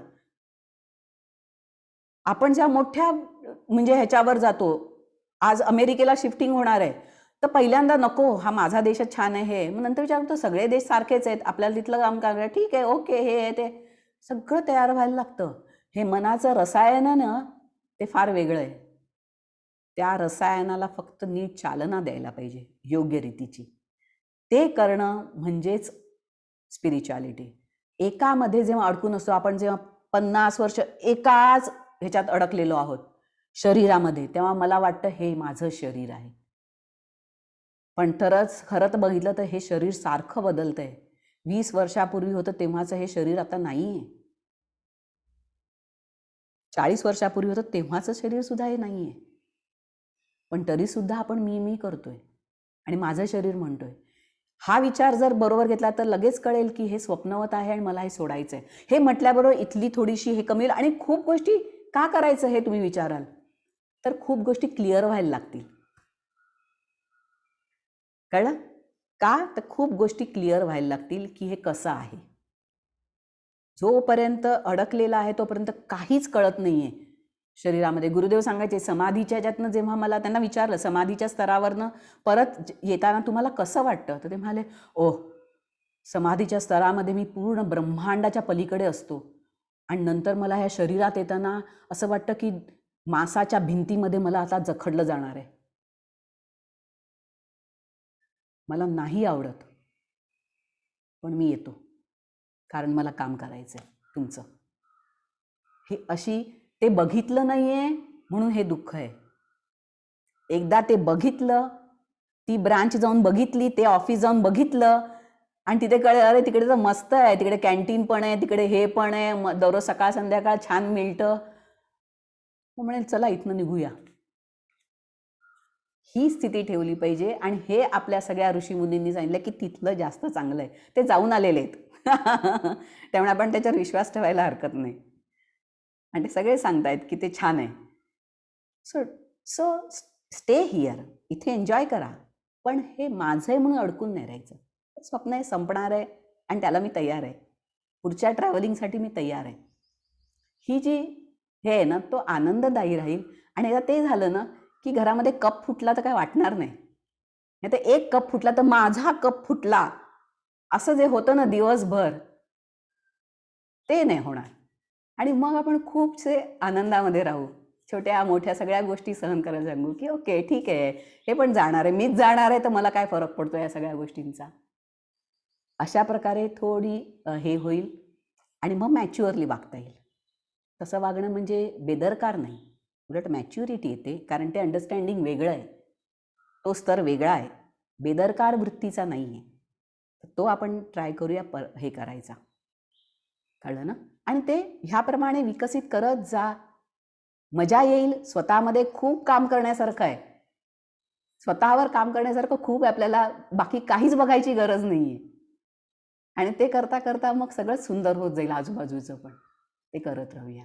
आपण ज्या मोठ्या म्हणजे ह्याच्यावर जातो, आज अमेरिकेला शिफ्टिंग होणार आहे, तर पहिल्यांदा नको, हा माझा देशच छान आहे हे, मग नंतर विचारतो सगळे देश सारखेच आहेत, आपल्याला तिथलं काम करायला ठीक आहे, ओके, हे आहे ते सगळं तयार व्हायला लागतं. हे मनाचं रसायन आहे ना, ते फार वेगळं आहे. त्या रसायनाला फक्त नीट चालना द्यायला पाहिजे योग्य रीतीची. ते करणं म्हणजेच स्पिरिच्युअलिटी. एकामध्ये जेव्हा अडकून असतो आपण, जेव्हा 50 वर्ष एकाच ह्याच्यात अडकलेलो आहोत शरीरामध्ये, तेव्हा मला वाटतं हे माझं शरीर आहे. पण खरं तर बघितलं तर हे शरीर सारखं बदलतंय. 20 वर्षापूर्वी होतं तेव्हाचं हे शरीर आता नाही आहे. 40 वर्षापूर्वी होतं तेव्हाचं शरीर सुद्धा हे नाही आहे. पण तरीसुद्धा आपण मी करतोय आणि माझं शरीर म्हणतोय. हा विचार जर बरोबर घेतला तर लगेच कळेल की हे स्वप्नवत आहे आणि मला हे सोडायचं आहे. हे म्हटल्याबरोबर इथली थोडीशी हे कमी होईल आणि खूप गोष्टी का करायचं हे तुम्ही विचाराल तर खूप गोष्टी क्लिअर व्हायला लागतील. कळलं का? तर खूप गोष्टी क्लिअर व्हायला लागतील की हे कसं आहे. जोपर्यंत अडकलेला आहे तोपर्यंत काहीच कळत नाहीये शरीरामध्ये. गुरुदेव सांगायचे समाधीच्या ह्याच्यातनं जेव्हा मला त्यांना विचारलं समाधीच्या स्तरावरनं परत येताना तुम्हाला कसं वाटतं, तर ते म्हणाले ओह, समाधीच्या स्तरामध्ये मी पूर्ण ब्रह्मांडाच्या पलीकडे असतो आणि नंतर मला ह्या शरीरात येताना असं वाटतं की मांसाच्या भिंतीमध्ये मला आता जखडलं जाणार आहे. मला नाही आवडत पण मी येतो कारण मला काम करायचं आहे तुमचं. हे अशी ते बघितलं नाहीये म्हणून हे दुःख आहे. एकदा ते बघितलं, ती ब्रांच जाऊन बघितली, ते ऑफिस जाऊन बघितलं आणि तिथे कळलं अरे तिकडे तर मस्त आहे, तिकडे कॅन्टीन पण आहे, तिकडे हे पण आहे, दररोज सकाळ संध्याकाळ छान मिळतं. म्हणेल चला इथनं निघूया. ही स्थिती ठेवली पाहिजे आणि हे आपल्या सगळ्या ऋषीमुनींनी सांगितलं की तिथलं जास्त चांगलं आहे. ते जाऊन आलेले आहेत. त्यामुळे आपण त्याच्यावर विश्वास ठेवायला हरकत नाही आणि ते सगळे सांगतायत की ते छान आहे. सो स्टे हिअर, इथे एन्जॉय करा, पण हे माझं आहे म्हणून अडकून नाही राहायचं. स्वप्न आहे, संपणार आहे आणि त्याला मी तयार आहे. पुढच्या ट्रॅव्हलिंगसाठी मी तयार आहे. ही जी हे आहे ना तो आनंददायी राहील आणि एकदा ते झालं ना की घरामध्ये कप फुटला तर काय वाटणार नाही. नाही तर एक कप फुटला तर माझा कप फुटला असं जे होतं ना दिवसभर ते नाही होणार आणि मग आपण खूपसे आनंदामध्ये राहू. छोट्या मोठ्या सगळ्या गोष्टी सहन करायला सांगू की ओके ठीक आहे, हे पण जाणार आहे, मीच जाणार आहे तर मला काय फरक पडतो या सगळ्या गोष्टींचा. अशा प्रकारे थोडी हे होईल आणि मग मॅच्युअरली वागता येईल. तसं वागणं म्हणजे बेदरकार नाही, उलट मॅच्युरिटी येते कारण ते अंडरस्टँडिंग वेगळं आहे, तो स्तर वेगळा आहे, बेदरकार वृत्तीचा नाही आहे. तो आपण ट्राय करूया हे करायचा. कळलं ना? आणि ते ह्याप्रमाणे विकसित करत जा, मजा येईल. स्वतःमध्ये खूप काम करण्यासारखं आहे, स्वतःवर काम करण्यासारखं खूप आहे आपल्याला, बाकी काहीच बघायची गरज नाही आहे आणि ते करता करता मग सगळं सुंदर होत जाईल आजूबाजूचं पण. ते करत राहूया.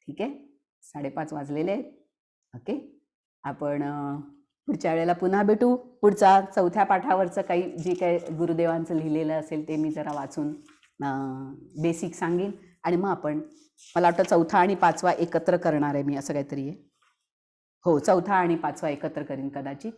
ठीक आहे, 5:30 वाजलेले आहेत. ओके, आपण पुढच्या वेळेला पुन्हा भेटू. पुढचा 4थ्या पाठावरचं काही जे काही गुरुदेवांचं लिहिलेलं असेल ते मी जरा वाचून बेसिक सांगेन आणि मग आपण, मला वाटतं 4था आणि 5वा एकत्र करणार आहे मी, असं काहीतरी आहे. हो, 4था आणि 5वा एकत्र करीन कदाचित.